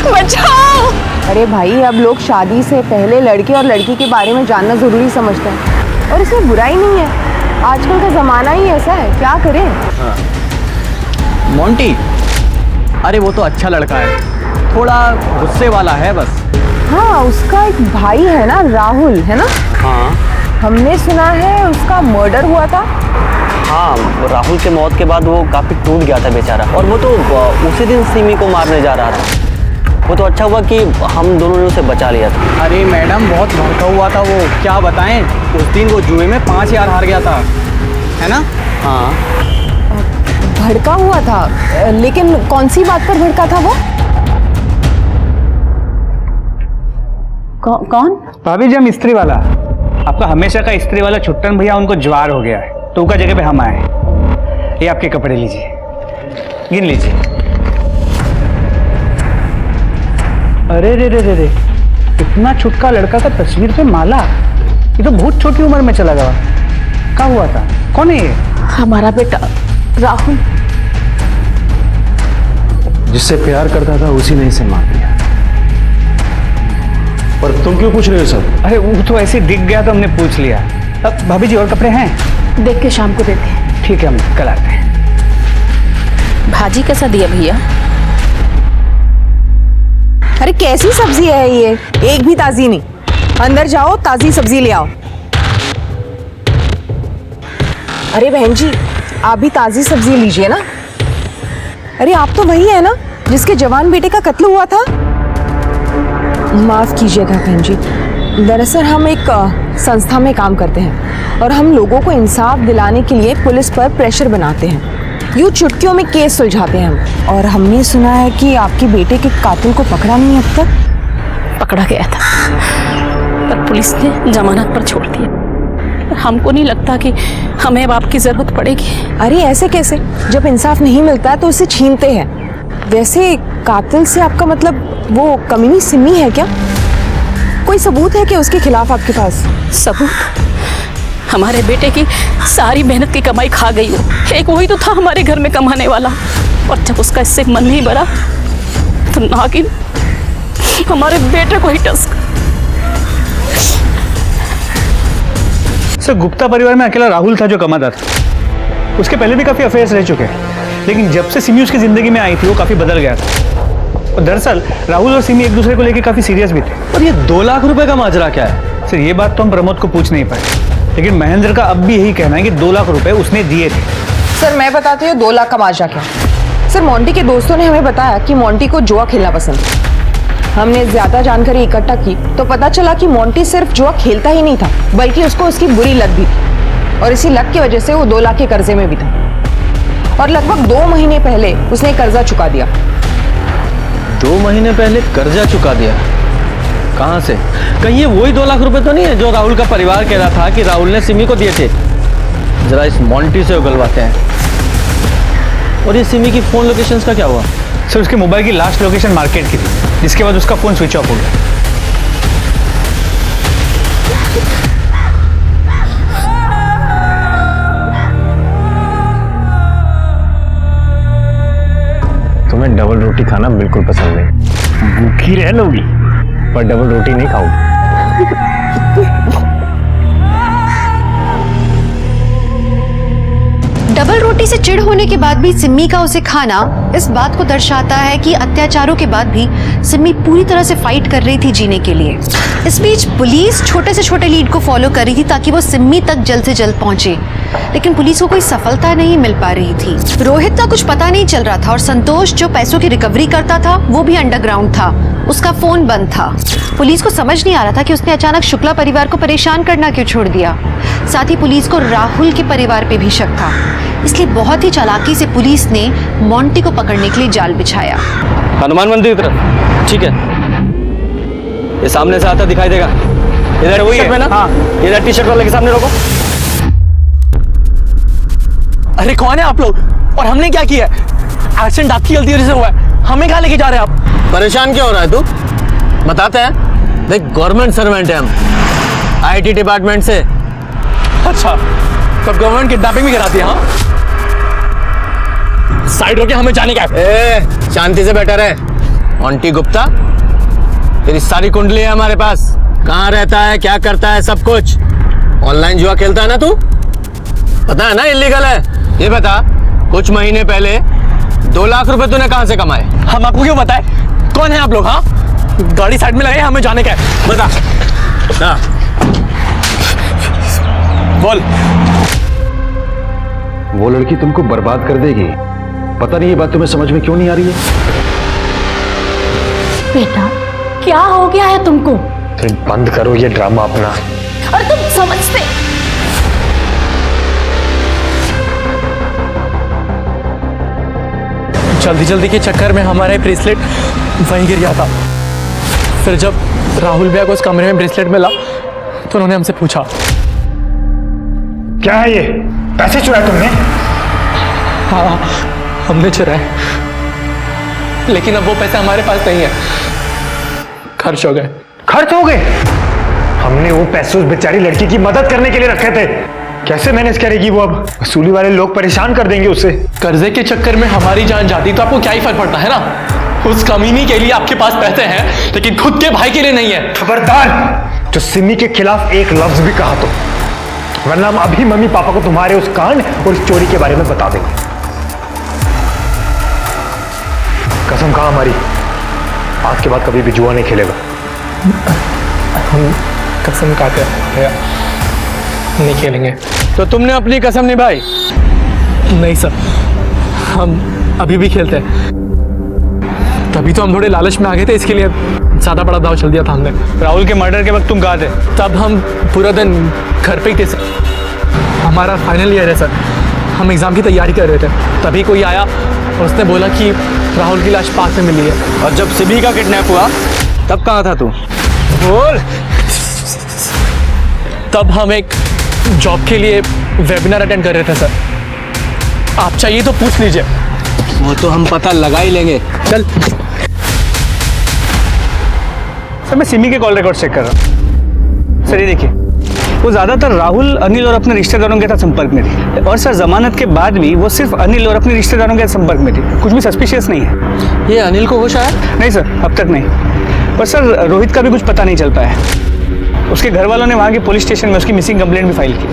बचाओ। अरे भाई, अब लोग शादी से पहले लड़के और लड़की के बारे में जानना जरूरी समझते हैं, और इसमें बुराई नहीं है। आजकल का जमाना ही ऐसा है, क्या करें। हाँ। मोंटी, अरे वो तो अच्छा लड़का है, थोड़ा गुस्से वाला है बस। हाँ, उसका एक भाई है ना, राहुल, है ना? हाँ, हमने सुना है उसका मर्डर हुआ था। हाँ, राहुल के मौत के बाद वो काफी टूट गया था बेचारा, और वो तो उसी दिन सिमी को मारने जा रहा था। वो तो अच्छा हुआ कि हम दोनों ने उसे बचा लिया था। अरे मैडम, बहुत भड़का हुआ था वो, क्या बताएं। उस दिन वो जुए में 5000 हार गया था, है ना? हाँ, भड़का हुआ था, लेकिन कौन सी बात पर भड़का था वो? कौन? भाभी जी, हम इस्त्री वाला, आपका हमेशा का इस्त्री वाला छुट्टन भैया, उनको ज्वार हो गया है, तो उनका जगह पे हम आए। ये आपके कपड़े लीजिए, गिन लीजिए। अरे रे रे रे रे, इतना छुटका लड़का का तस्वीर पे माला, ये तो बहुत छोटी उम्र में चला गया। क्या हुआ था? कौन है ये? हमारा बेटा राहुल। जिससे प्यार करता था उसी ने इसे मार दिया। पर तुम क्यों पूछ रहे हो सब? अरे वो तो ऐसे दिख गया तो हमने पूछ लिया। अब भाभी जी और कपड़े हैं? देख के शाम को देते हैं। ठीक है, हम कल आते हैं। भाजी कैसा दिया भैया? अरे कैसी सब्जी है ये, एक भी ताजी नहीं। अंदर जाओ, ताजी सब्जी ले आओ। अरे बहन जी, आप भी ताजी सब्जी लीजिए ना। अरे आप तो वही है ना जिसके जवान बेटे का कत्ल हुआ था? माफ कीजिएगा बहन जी, दरअसल हम एक संस्था में काम करते हैं और हम लोगों को इंसाफ दिलाने के लिए पुलिस पर प्रेशर बनाते हैं। यूँ चुटकियों में केस सुलझाते हैं हम। और हमने सुना है कि आपके बेटे के कातिल को पकड़ा नहीं अब तक। पकड़ा गया था पर पुलिस ने जमानत पर छोड़ दिया। हमको नहीं लगता कि हमें अब आपकी जरूरत पड़ेगी। अरे ऐसे कैसे? जब इंसाफ नहीं मिलता है तो उसे छीनते हैं। वैसे कातिल से आपका मतलब वो कमीनी सिमी है क्या? कोई सबूत है क्या उसके खिलाफ आपके पास? सबूत? हमारे बेटे की सारी मेहनत की कमाई खा गई हो। एक वही तो था हमारे घर में कमाने वाला, और जब उसका इससे मन नहीं भरा तो नागिन हमारे बेटे को ही टस। सर गुप्ता परिवार में अकेला राहुल था जो कमाता था। उसके पहले भी काफी अफेयर्स रह चुके हैं, लेकिन जब से सिमी उसकी जिंदगी में आई थी वो काफी बदल गया था। और दरअसल राहुल और सिमी एक दूसरे को लेकर काफी सीरियस भी थे। और ये 2 लाख रुपए का माजरा क्या है? सर ये बात तो हम प्रमोद को पूछ नहीं पाए, लेकिन महेंद्र का अब भी यही कहना है कि 2 लाख रुपए उसने दिए थे। सर मैं बताती हूँ 2 लाख का माजरा क्या। सर मोंटी के दोस्तों ने हमें बताया कि मोंटी को जुआ खेलना पसंद है। हमने ज्यादा जानकारी इकट्ठा की तो पता चला कि मोंटी सिर्फ जुआ खेलता ही नहीं था, बल्कि उसको उसकी बुरी लत भी थी, और इसी लत की वजह से वो 2 लाख के कर्जे में भी था। और लगभग 2 महीने पहले उसने कर्जा चुका दिया। 2 महीने पहले कर्जा चुका दिया? कहाँ से? कहीं ये वही 2 लाख रुपए तो नहीं है जो राहुल का परिवार कह रहा था कि राहुल ने सिमी को दिए थे? जरा इस मोंटी से उगलवाते हैं। और ये सिमी की फोन लोकेशंस का क्या हुआ? सर उसके मोबाइल की लास्ट लोकेशन मार्केट की थी, जिसके बाद उसका फोन स्विच ऑफ हो गया। तुम्हें डबल रोटी खाना बिल्कुल पसंद नहीं। भूखी रह लोगी पर डबल रोटी नहीं खाओगी। डबल रोटी से चिढ़ होने के बाद भी सिम्मी का उसे खाना इस बात को दर्शाता है कि अत्याचारों के बाद भी सिम्मी पूरी तरह से फाइट कर रही थी जीने के लिए। इस बीच पुलिस छोटे से छोटे लीड को फॉलो कर रही थी ताकि वो सिम्मी तक जल्द से जल्द पहुंचे, लेकिन पुलिस को कोई सफलता नहीं मिल पा रही थी। रोहित का कुछ पता नहीं चल रहा था और संतोष जो पैसों की रिकवरी करता था वो भी अंडरग्राउंड था, उसका फोन बंद था। पुलिस को समझ नहीं आ रहा था कि उसने अचानक शुक्ला परिवार को परेशान करना क्यों छोड़ दिया। साथ ही पुलिस को राहुल के परिवार पे भी शक था, इसलिए बहुत ही चालाकी से पुलिस ने मोंटी को पकड़ने के लिए जाल बिछाया। हनुमान मंदिर की तरफ। ठीक है, ये सामने से आता दिखाई देगा। इधर वही है ना? हाँ। इधर टी शर्ट वाले के सामने रोको। अरे कौन है आप लोग और हमने क्या किया? एक्सीडेंट आपकी गलती वजह से हुआ है, हमें कहाँ लेके जा रहे हैं आप? परेशान क्यों हो रहा है तू? बताते हैं। देख गवर्नमेंट सर्वेंट है हम, आईटी डिपार्टमेंट से। अच्छा, तब गवर्नमेंट किडनैपिंग भी कराती है? हाँ, साइड होके हमें जाने का है। शांति से बैठा रहे। मोंटी गुप्ता, तेरी सारी कुंडली है हमारे पास। कहाँ रहता है, क्या करता है, सब कुछ। ऑनलाइन जुआ खेलता है ना तू? पता है ना इलीगल है। ये बता, कुछ महीने पहले 2 लाख रुपए तूने कहाँ से कमाए? हम आपको क्यों बताए? कौन है आप लोग? हाँ, गाड़ी साइड में लगाई, हमें जाने का है। बता ना। बोल। वो लड़की तुमको बर्बाद कर देगी। पता नहीं ये बात तुम्हें समझ में क्यों नहीं आ रही है? बेटा क्या हो गया है तुमको? फिर बंद करो ये ड्रामा अपना। और तुम समझते जल्दी जल्दी के चक्कर में हमारा ब्रेसलेट वहीं गिर गया था। फिर जब राहुल भैया को उस कमरे में ब्रेसलेट मिला तो उन्होंने हमसे पूछा, क्या है ये? पैसे चुराए तुमने? हाँ, हमने चुराए, लेकिन अब वो पैसे हमारे पास नहीं है, खर्च हो गए। खर्च हो गए? हमने वो पैसे उस बेचारी लड़की की मदद करने के लिए रखे थे। कैसे मैनेज करेगी वो? अब वसूली वाले लोग परेशान कर देंगे उसे। कर्जे के चक्कर में हमारी जान जाती तो आपको क्या ही फर्क पड़ता है ना? उस कमीनी के लिए आपके पास पैसे हैं लेकिन खुद के भाई के लिए नहीं है। खबरदार जो सिमी के खिलाफ एक लफ्ज भी कहा तो, वरना हम अभी मम्मी पापा को तुम्हारे उस कांड और इस चोरी के बारे में बता देंगे। कसम खा हमारी, आज के बाद कभी भी जुआ नहीं खेलेगा। हम कसम खाते हैं नहीं खेलेंगे। तो तुमने अपनी कसम निभाई? नहीं सर, हम अभी भी खेलते हैं। तभी तो हम थोड़े लालच में आ गए थे, इसके लिए ज़्यादा बड़ा दाव चल दिया था हमने। राहुल के मर्डर के वक्त तुम कहाँ थे? तब हम पूरा दिन घर पे ही थे सर। हमारा फाइनल ईयर है सर, हम एग्ज़ाम की तैयारी कर रहे थे, तभी कोई आया और उसने बोला कि राहुल की लाश पार्क में मिली है। और जब सिमी का किडनैप हुआ तब कहाँ था तू? बोल। तब हम एक जॉब के लिए वेबिनार अटेंड कर रहे थे सर। आप चाहिए तो पूछ लीजिए। वो तो हम पता लगा ही लेंगे। चल। सर मैं सिमी के कॉल रिकॉर्ड चेक कर रहा हूँ। सर ये देखिए, वो ज़्यादातर राहुल, अनिल और अपने रिश्तेदारों के साथ संपर्क में थी, और सर जमानत के बाद भी वो सिर्फ अनिल और अपने रिश्तेदारों के संपर्क में थी। कुछ भी सस्पिशियस नहीं है। ये अनिल को होश आया? नहीं सर, अब तक नहीं। पर सर रोहित का भी कुछ पता नहीं चल पाया। उसके घर वालों ने वहाँ के पुलिस स्टेशन में उसकी मिसिंग कंप्लेंट भी फाइल की।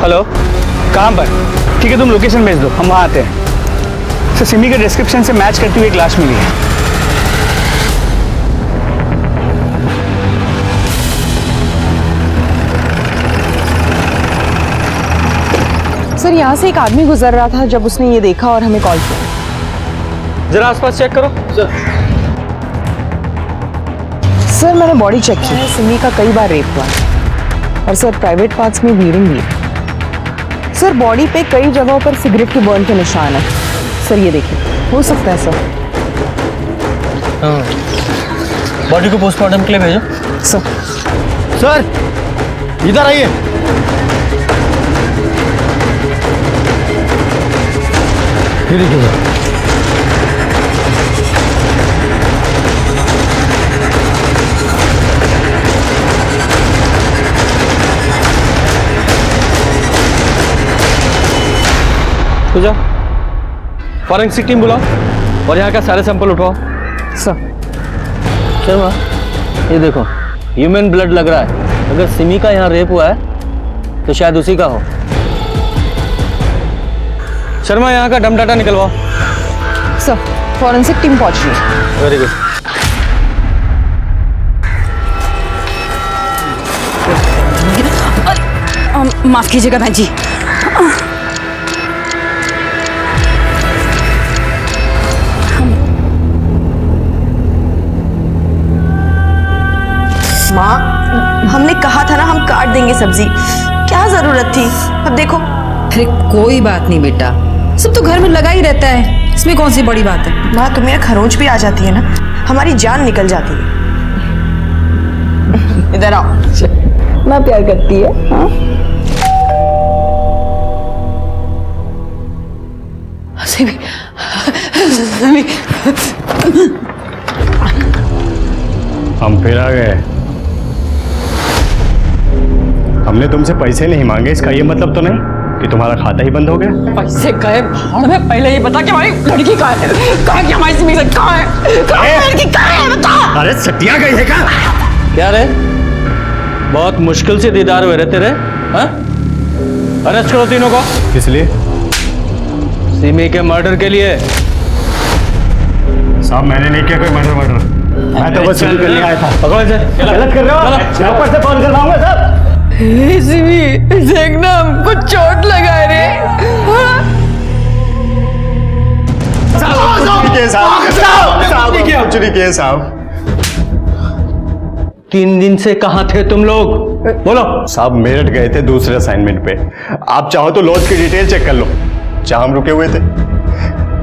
हेलो, कहाँ पर? ठीक है, तुम लोकेशन भेज दो, हम वहाँ आते हैं। सर सिमी के डिस्क्रिप्शन से मैच करती हुई एक लाश मिली है। सर यहाँ से एक आदमी गुजर रहा था जब उसने ये देखा और हमें कॉल किया। जरा आसपास चेक करो। सर मैंने बॉडी चेक की है, सिमी का कई बार रेप हुआ है और सर प्राइवेट पार्ट्स में ब्लीडिंग भी है। सर बॉडी पे कई जगहों पर सिगरेट के बर्न के निशान है। सर ये देखिए, हो सकता है सर। बॉडी को पोस्टमार्टम के लिए भेजो। सर इधर आइए। ये देखिए सर। तो जाओ, फॉरेंसिक टीम बुलाओ और यहाँ का सारे सैंपल उठवाओ। सर क्या हुआ? ये देखो, ह्यूमन ब्लड लग रहा है। अगर सिमी का यहाँ रेप हुआ है तो शायद उसी का हो। शर्मा, यहाँ का डम डाटा निकलवाओ। सर फॉरेंसिक टीम पहुंच रही है। Very good. माफ कीजिएगा बहन जी। माँ, हमने कहा था ना हम काट देंगे सब्जी, क्या जरूरत थी? अब देखो। अरे कोई बात नहीं बेटा, सब तो घर में लगा ही रहता है, इसमें कौन सी बड़ी बात है। माँ तुम्हें खरोंच भी आ जाती है ना, हमारी जान निकल जाती है। इधर आओ। मैं प्यार करती है। हाँ हम फिर आ गए। हमने तुमसे पैसे नहीं मांगे, इसका ये मतलब तो नहीं कि तुम्हारा खाता ही बंद हो गया। पैसे गए भाड़ में, पहले ये बता कि हमारी लड़की कहाँ है? कहाँ की हमारी सिमी कहाँ है? लड़की कहाँ है बता। अरे सटिया गई है क्या? क्या रे, बहुत मुश्किल से दीदार हुए रे तेरे। हाँ, अरेस्ट करो तीनों को। किस लिए? सिमी के मर्डर के लिए। साहब मैंने नहीं किया कोई मर्डर। मैं तो बस शुरू करने आया था। पकड़ो इसे। गलत कर रहे हो। मैं ऊपर से फोन करवाऊंगा साहब। सिमी देखना, हमको चोट लगा रे। कुछ नहीं किया साहब। 3 दिन से कहाँ थे तुम लोग? बोलो। साहब मेरठ गए थे दूसरे असाइनमेंट पे। आप चाहो तो लॉज की डिटेल चेक कर लो, जहां हम रुके हुए थे।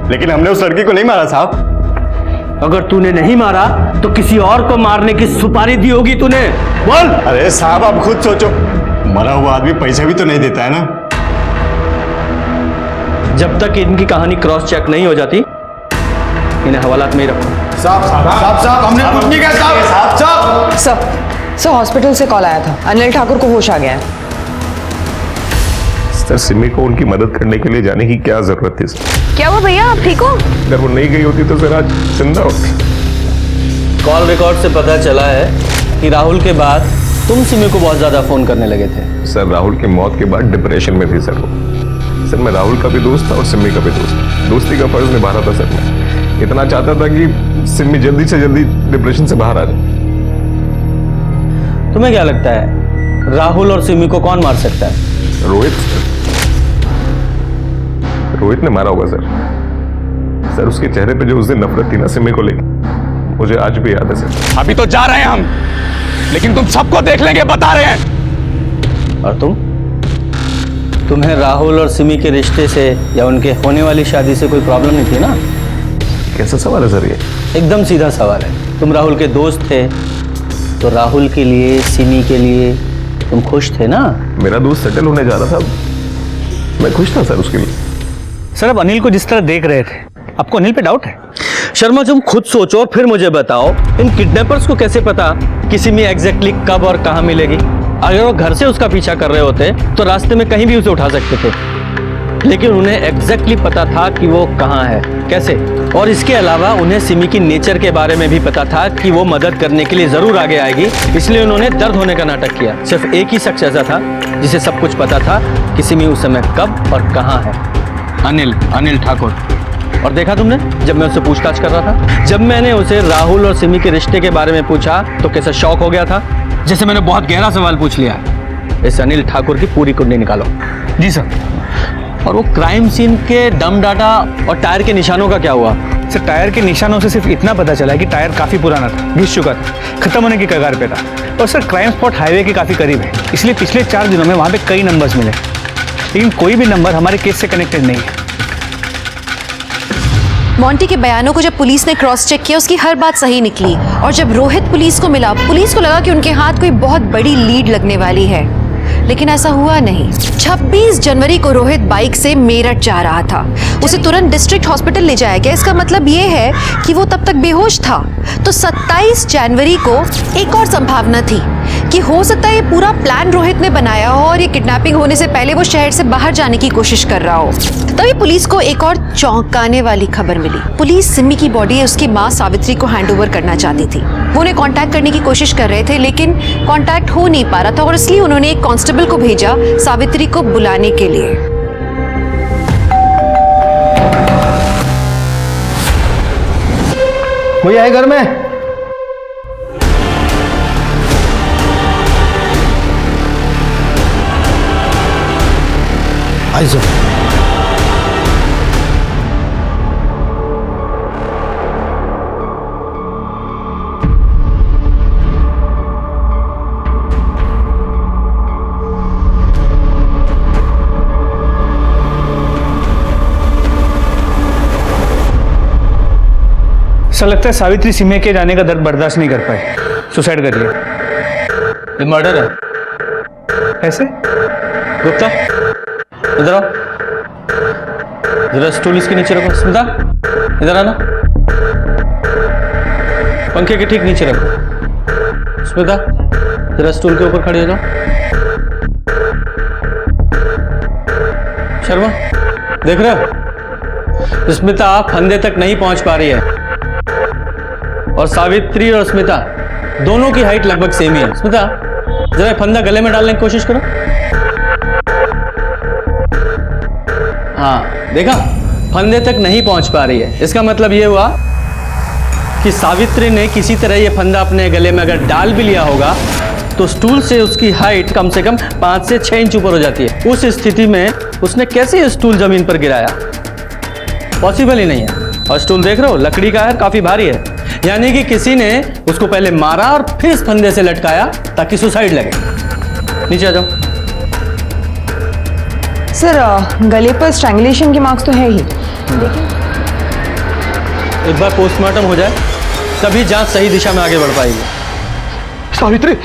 लेकिन हमने उस लड़की को नहीं मारा साहब। अगर तूने नहीं मारा तो किसी और को मारने की सुपारी दी होगी तूने। बोल। अरे साहब आप खुद सोचो, मरा हुआ आदमी पैसे भी तो नहीं देता है ना। जब तक इनकी कहानी क्रॉस चेक नहीं हो जाती, इन्हें हवालात में ही रखो। साहब हमने कुछ नहीं किया साहब। सर हॉस्पिटल से कॉल आया था, अनिल ठाकुर को होश आ गया है। सर सिमी को उनकी मदद करने के लिए जाने की क्या जरूरत थी सर? क्या हुआ भैया, आप ठीक हो? अगर वो नहीं गई होती तो सर आज जिंदा होती। कॉल रिकॉर्ड से पता चला है कि राहुल के बाद तुम सिमी को बहुत ज्यादा फोन करने लगे थे। सर राहुल की मौत के बाद डिप्रेशन में थी सर वो। सर मैं राहुल का भी दोस्त था और सिमी का भी दोस्त। दोस्ती का फर्ज निभा रहा था सर। मैं इतना चाहता था कि सिमी जल्दी से जल्दी डिप्रेशन से बाहर आ जाए। तुम्हें क्या लगता है राहुल और सिमी को कौन मार सकता है? रोहित ने मारा होगा सर। सर उसके चेहरे पे जो उस दिन नफरत थी ना सिमी को लेकर, मुझे आज भी याद है सर। अभी तो जा रहे हैं हम, लेकिन तुम सबको देख लेंगे, बता रहे हैं। और तुम्हें राहुल और सिमी के रिश्ते से या उनके होने वाली शादी से कोई प्रॉब्लम नहीं थी ना? कैसा सवाल है सर ये? एकदम सीधा सवाल है। तुम राहुल के दोस्त थे तो राहुल के लिए, सिमी के लिए तुम खुश थे ना? मेरा दोस्त सेटल होने जा रहा था, मैं खुश था सर उसके लिए। सर अब अनिल को जिस तरह देख रहे थे, आपको अनिल पे डाउट है? शर्मा तुम खुद सोचो और फिर मुझे बताओ, इन किडनैपर्स को कैसे पता कि सिमी एग्जैक्टली कब और कहां मिलेगी? अगर वो घर से उसका पीछा कर रहे होते तो रास्ते में कहीं भी उसे उठा सकते थे, लेकिन उन्हें एग्जैक्टली पता था कि वो कहां है, कैसे? और इसके अलावा उन्हें सिमी की नेचर के बारे में भी पता था कि वो मदद करने के लिए जरूर आगे आएगी, इसलिए उन्होंने दर्द होने का नाटक किया। सिर्फ एक ही शख्स ऐसा था जिसे सब कुछ पता था कि सिमी उस समय कब और कहां है। अनिल ठाकुर। और देखा तुमने जब मैं उससे पूछताछ कर रहा था, जब मैंने उसे राहुल और सिमी के रिश्ते के बारे में पूछा तो कैसा शॉक हो गया था, जैसे मैंने बहुत गहरा सवाल पूछ लिया। इस अनिल ठाकुर की पूरी कुंडली निकालो। जी सर। और वो क्राइम सीन के डम डाटा और टायर के निशानों का क्या हुआ? सर टायर के निशानों से सिर्फ इतना पता चला कि टायर काफी पुराना था, घिस चुका था, खत्म होने की कगार पे था। और सर क्राइम स्पॉट हाईवे के काफी करीब है, इसलिए पिछले 4 दिनों में वहां पे कई नंबर्स मिले, लेकिन कोई भी नंबर हमारे केस से कनेक्टेड नहीं है। मोंटी के बयानों को जब पुलिस ने क्रॉस चेक किया, उसकी हर बात सही निकली। और जब रोहित पुलिस को मिला, पुलिस को लगा कि उनके हाथ कोई बहुत बड़ी लीड लगने वाली है, लेकिन ऐसा हुआ नहीं। 26 जनवरी को रोहित बाइक से मेरठ जा रहा था, उसे तुरंत डिस्ट्रिक्ट हॉस्पिटल ले जाया गया। इसका मतलब ये है कि वो तब तक बेहोश था। तो 27 जनवरी को एक और संभावना थी कि हो सकता है ये पूरा प्लान रोहित ने बनाया हो और ये किडनैपिंग होने से पहले वो शहर से बाहर जाने की कोशिश कर रहा हो। तभी पुलिस को एक और चौंकाने वाली खबर मिली। पुलिस सिमी की बॉडी उसकी माँ सावित्री को हैंडओवर करना चाहती थी। वो उन्हें कांटेक्ट करने की कोशिश कर रहे थे, लेकिन कांटेक्ट हो नहीं पा रहा था, और इसलिए उन्होंने एक कांस्टेबल को भेजा सावित्री को बुलाने के लिए। कोई आए घर में? आई सर। सर लगता है सावित्री सिमी के जाने का दर्द बर्दाश्त नहीं कर पाए, सुसाइड कर लिया। ये मर्डर है। कैसे? गुप्ता इधर आओ, जरा स्टूल इसके नीचे रखो। स्मिता इधर आना, पंखे के ठीक नीचे रखो। स्मिता जरा स्टूल के ऊपर खड़ी हो जाओ। शर्मा देख रहे हो, स्मिता फंदे तक नहीं पहुंच पा रही है, और सावित्री और स्मिता दोनों की हाइट लगभग सेम ही है। स्मिता जरा फंदा गले में डालने की कोशिश करो। हाँ देखा, फंदे तक नहीं पहुंच पा रही है। इसका मतलब यह हुआ कि सावित्री ने किसी तरह यह फंदा अपने गले में अगर डाल भी लिया होगा तो स्टूल से उसकी हाइट कम से कम 5 से 6 इंच ऊपर हो जाती है। उस स्थिति में उसने कैसे ये स्टूल जमीन पर गिराया? पॉसिबल ही नहीं है। और स्टूल देख रहे हो, लकड़ी का है, काफी भारी है, यानी कि किसी ने उसको पहले मारा और फिर इस फंदे से लटकाया ताकि सुसाइड लगे। नीचे आ जाओ। सर गले पर स्ट्रैंगुलेशन के मार्क्स तो है ही, एक बार पोस्टमार्टम हो जाए तभी जांच सही दिशा में आगे बढ़ पाएगी। सावित्री,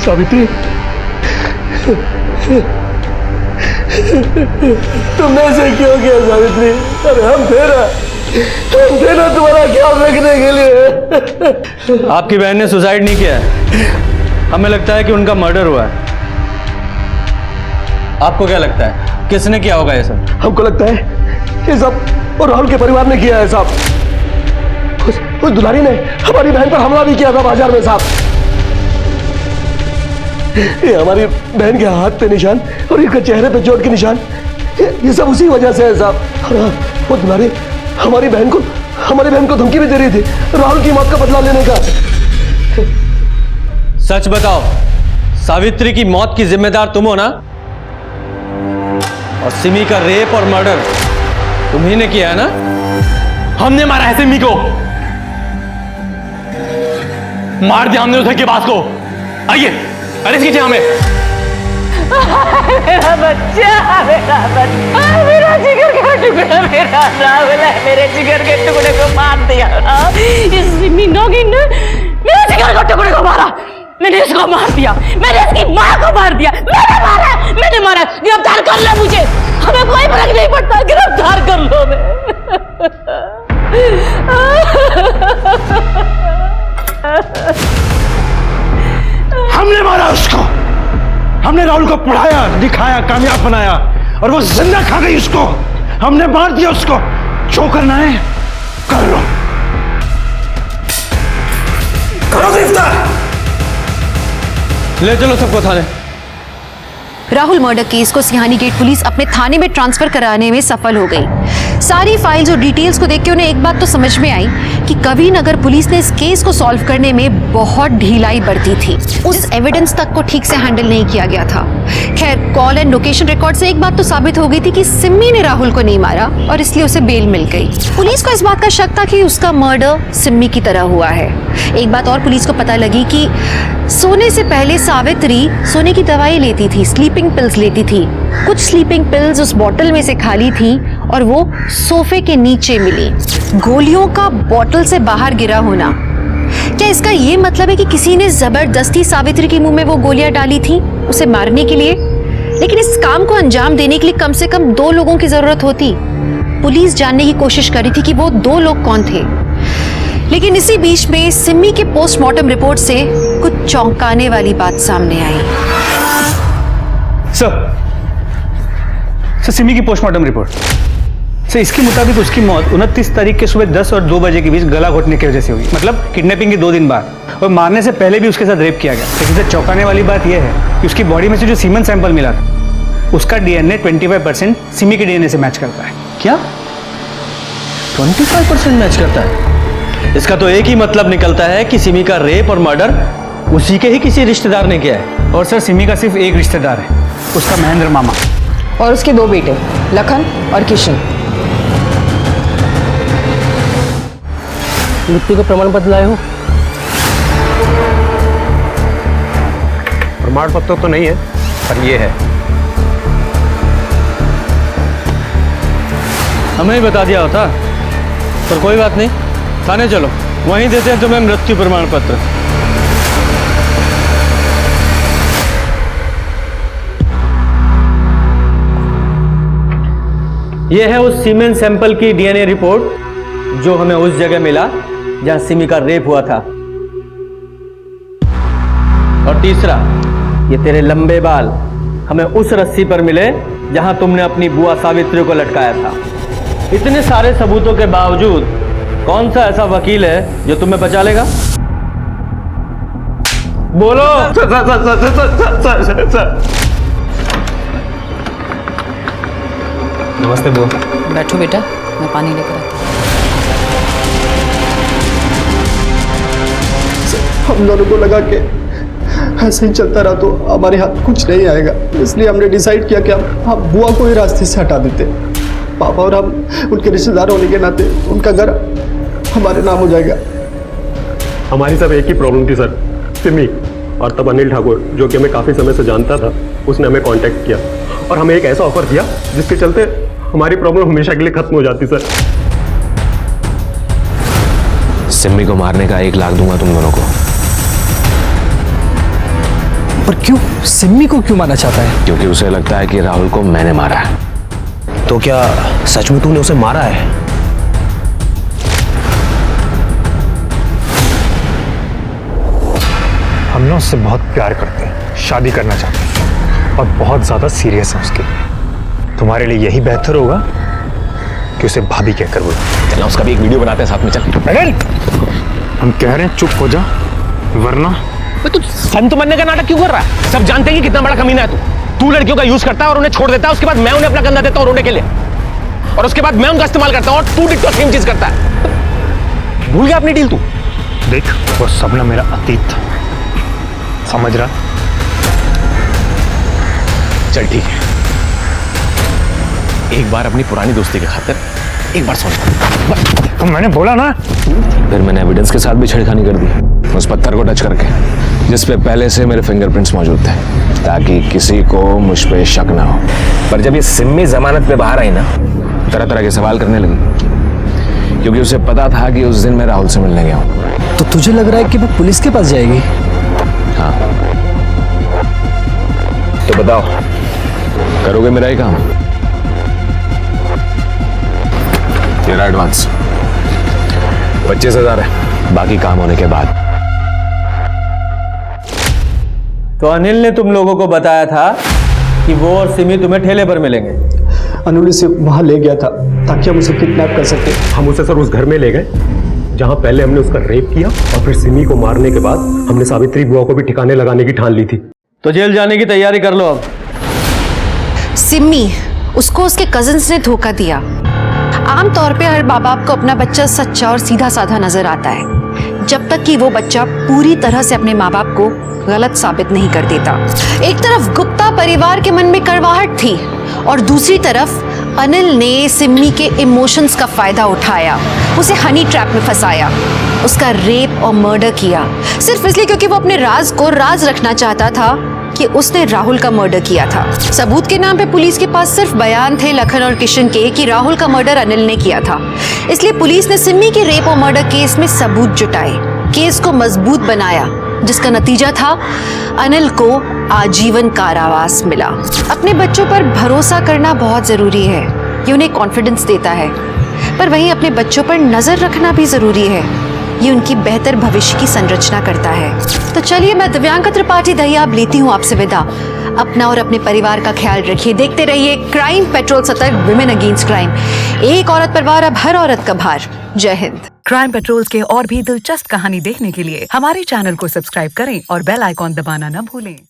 सावित्री, तुमने ऐसे क्यों किया सावित्री? अरे हम थे ना तुम्हारा ख्याल रखने के लिए। आपकी बहन ने सुसाइड नहीं किया है, हमें लगता है कि उनका मर्डर हुआ है। आपको क्या लगता है किसने किया होगा ये सब? हमको लगता है ये सब और राहुल के परिवार ने किया है साहब। उस दुलारी ने हमारी बहन पर हमला भी किया था बाजार में साहब। ये हमारी बहन के हाथ पे निशान और इसके चेहरे पे चोट के निशान, ये सब उसी वजह से है साहब। और वो दुलारी हमारी बहन को धमकी भी दे रही थी राहुल की मौत का बदला लेने का। सच बताओ, सावित्री की मौत की जिम्मेदार तुम हो ना? और सिमी का रेप और मर्डर तुम्ही ने किया है ना? हमने मारा है सिमी को, मार दिया हमने उधर के बात को। आइए अरेस्ट कीजिए हमें। मेरा बच्चा, मेरा जिगर का टुकड़ा, मेरा राहुल है, मेरे जिगर के टुकड़े को मार दिया। इस सिमी नौगिन ने मेरे जिगर के टुकड़े को मारा। मैंने इसको मार दिया, मैंने इसकी माँ को मार दिया, मैंने मारा। गिरफ्तार कर लो मुझे, हमें कोई फर्क नहीं पड़ता, गिरफ्तार कर लो। हमने मारा उसको, हमने राहुल को पढ़ाया, दिखाया, कामयाब बनाया और वो जिंदा खा गई उसको। हमने मार दिया उसको। जो करना है कर लो, करो गिरफ्तार। ले चलो सबको थाने। राहुल मर्डर केस को सिहानी गेट पुलिस अपने थाने में ट्रांसफर कराने में सफल हो गई। सारी फाइल्स और डिटेल्स को देख के उन्हें एक बात तो समझ में आई कि कभी नगर पुलिस ने इस केस को सॉल्व करने में बहुत ढिलाई बरती थी। उस एविडेंस तक को ठीक से हैंडल नहीं किया गया था। खैर, कॉल एंड लोकेशन रिकॉर्ड से एक बात तो साबित हो गई थी कि सिमी ने राहुल को नहीं मारा और इसलिए उसे बेल मिल गई। पुलिस को इस बात का शक था कि उसका मर्डर सिमी की तरह हुआ है। एक बात और पुलिस को पता लगी कि सोने से पहले सावित्री सोने की दवाई लेती थी, स्लीपिंग पिल्स लेती थी। कुछ स्लीपिंग पिल्स उस बोतल में से खाली थी और वो सोफे के नीचे मिली। गोलियों का बोतल से बाहर गिरा होना, क्या इसका ये मतलब है कि किसी ने जबरदस्ती सावित्री के मुंह में वो गोलियां डाली थी उसे मारने के लिए? लेकिन इस काम को अंजाम देने के लिए कम से कम 2 लोगों की जरूरत होती। पुलिस जानने की कोशिश कर रही थी कि वो 2 लोग कौन थे। लेकिन इसी बीच में सिमी के पोस्टमार्टम रिपोर्ट से कुछ चौंकाने वाली बात सामने आई। सर सिमी की पोस्टमार्टम रिपोर्ट सर, इसके मुताबिक उसकी मौत 29 तारीख के सुबह 10 और 2 बजे के बीच गला घोटने की वजह से हुई। मतलब किडनैपिंग के 2 दिन बाद, और मारने से पहले भी उसके साथ रेप किया गया। लेकिन सर चौंकाने वाली बात यह है कि उसकी बॉडी में से जो सीमेन सैंपल मिला था उसका डीएनए 25% सिमी के डीएनए से मैच करता है। क्या 25% मैच करता है? इसका तो एक ही मतलब निकलता है कि सिमी का रेप और मर्डर उसी के ही किसी रिश्तेदार ने किया है। और सर सिमी का सिर्फ एक रिश्तेदार है, उसका महेंद्र मामा, और उसके 2 बेटे लखन और किशन। मृत्यु का प्रमाण पत्र लाए हो? प्रमाण पत्र तो नहीं है, पर ये है। हमें ही बता दिया होता, पर कोई बात नहीं, थाने चलो, वहीं देते हैं तुम्हें मृत्यु प्रमाण पत्र। यह है उस सीमेन सैंपल की डीएनए रिपोर्ट जो हमें उस जगह मिला जहां सिमी का रेप हुआ था। और तीसरा, ये तेरे लंबे बाल हमें उस रस्सी पर मिले जहां तुमने अपनी बुआ सावित्री को लटकाया था। इतने सारे सबूतों के बावजूद कौन सा ऐसा वकील है जो तुम्हें बचा लेगा? बोलो। नमस्ते बुआ। बैठो बेटा, मैं पानी लेकर आती हूँ। हम दोनों को लगा कि ऐसे ही चलता रहा तो हमारे हाथ कुछ नहीं आएगा, इसलिए हमने डिसाइड किया कि हम बुआ को ही रास्ते से हटा देते। पापा और हम उनके रिश्तेदार होने के नाते उनका घर हमारे नाम हो जाएगा। हमारी सब एक ही प्रॉब्लम थी सर, सिमी। और तब अनिल ठाकुर, जो कि हमें काफ़ी समय से जानता था, उसने हमें कांटेक्ट किया और हमें एक ऐसा ऑफर दिया जिसके चलते हमारी प्रॉब्लम हमेशा के लिए खत्म हो जाती सर। सिमी को मारने का 1 लाख दूंगा तुम दोनों को। पर क्यों? सिमी को क्यों मारना चाहता है? क्योंकि उसे लगता है कि राहुल को मैंने मारा है। तो क्या सच में तूने उसे मारा है? हम ना उससे बहुत प्यार करते हैं, शादी करना चाहते हैं और बहुत ज्यादा सीरियस है उसके लिए। तुम्हारे लिए यही बेहतर होगा कि उसे भाभी कहकर बोलो। चलो उसका भी एक वीडियो बनाते हैं साथ में। चल हम कह रहे हैं चुप हो जा, वरना तू संत बनने का नाटक क्यों कर रहा है? सब जानते हैं कि कितना बड़ा कमीना है तू लड़कियों का यूज करता है और उन्हें छोड़ देता है, उसके बाद मैं उन्हें अपना कंधा देता हूं रोने के लिए, और उसके बाद मैं उनका इस्तेमाल करता हूं और तू डिट्टो सेम चीज करता है। भूल गया अपनी डील तू? देख, वो सब ना मेरा अतीत था, समझ रहा? चल ठीक है, एक बार अपनी पुरानी दोस्ती की खातिर एक बार सुन। तो मैंने बोला ना। फिर मैंने एविडेंस के साथ भी छेड़खानी कर दी, उस पत्थर को टच करके जिस पे पहले से मेरे फिंगरप्रिंट्स मौजूद थे, ताकि किसी को मुझ पे शक ना हो। पर जब ये सिम्मी जमानत पे बाहर आई ना, तरह तरह के सवाल करने लगी, क्योंकि उसे पता था कि उस दिन मैं राहुल से मिलने गया हूँ। तो तुझे लग रहा है कि वो पुलिस के पास जाएगी? हाँ। तो बताओ, करोगे मेरा ही काम? तेरा एडवांस 25,000 है, बाकी काम होने के बाद। तो अनिल ने तुम लोगों को बताया था कि वो और सिमी तुम्हें ठेले पर मिलेंगे। अनिल इसे वहां ले गया था ताकि हम उसे किडनैप कर सके। हम उसे सर उस घर में ले गए जहां पहले हमने उसका रेप किया, और फिर सिमी को मारने के बाद हमने सावित्री बुआ को भी ठिकाने लगाने की ठान ली थी। तो जेल जाने की तैयारी कर लो अब। सिम्मी, उसको उसके कजिन्स ने धोखा दिया। आमतौर पे हर माँ बाप को अपना बच्चा सच्चा और सीधा साधा नजर आता है, जब तक कि वो बच्चा पूरी तरह से अपने माँ बाप को गलत साबित नहीं कर देता। एक तरफ गुप्ता परिवार के मन में कड़वाहट थी, और दूसरी तरफ अनिल ने सिम्मी के इमोशंस का फायदा उठाया, उसे हनी ट्रैप में फंसाया, उसका रेप और मर्डर किया, सिर्फ इसलिए क्योंकि वो अपने राज को राज रखना चाहता था कि उसने राहुल का मर्डर किया था। सबूत के नाम पे पुलिस के पास सिर्फ बयान थे लखन और किशन के कि राहुल का मर्डर अनिल ने किया था, इसलिए पुलिस ने सिम्मी के रेप और मर्डर केस में सबूत जुटाए, केस को मजबूत बनाया, जिसका नतीजा था अनिल को आजीवन कारावास मिला। अपने बच्चों पर भरोसा करना बहुत जरूरी है, ये उन्हें कॉन्फिडेंस देता है, पर वहीं अपने बच्चों पर नजर रखना भी जरूरी है, ये उनकी बेहतर भविष्य की संरचना करता है। तो चलिए, मैं दिव्यांका त्रिपाठी दहियाब लेती हूँ आपसे विदा। अपना और अपने परिवार का ख्याल रखिए। देखते रहिए क्राइम पेट्रोल, सतर्क, विमेन अगेंस्ट क्राइम। एक औरत पर वार, अब हर औरत का भार। जय हिंद। क्राइम पेट्रोल के और भी दिलचस्प कहानी देखने के लिए हमारे चैनल को सब्सक्राइब करें और बेल आइकॉन दबाना न भूलें।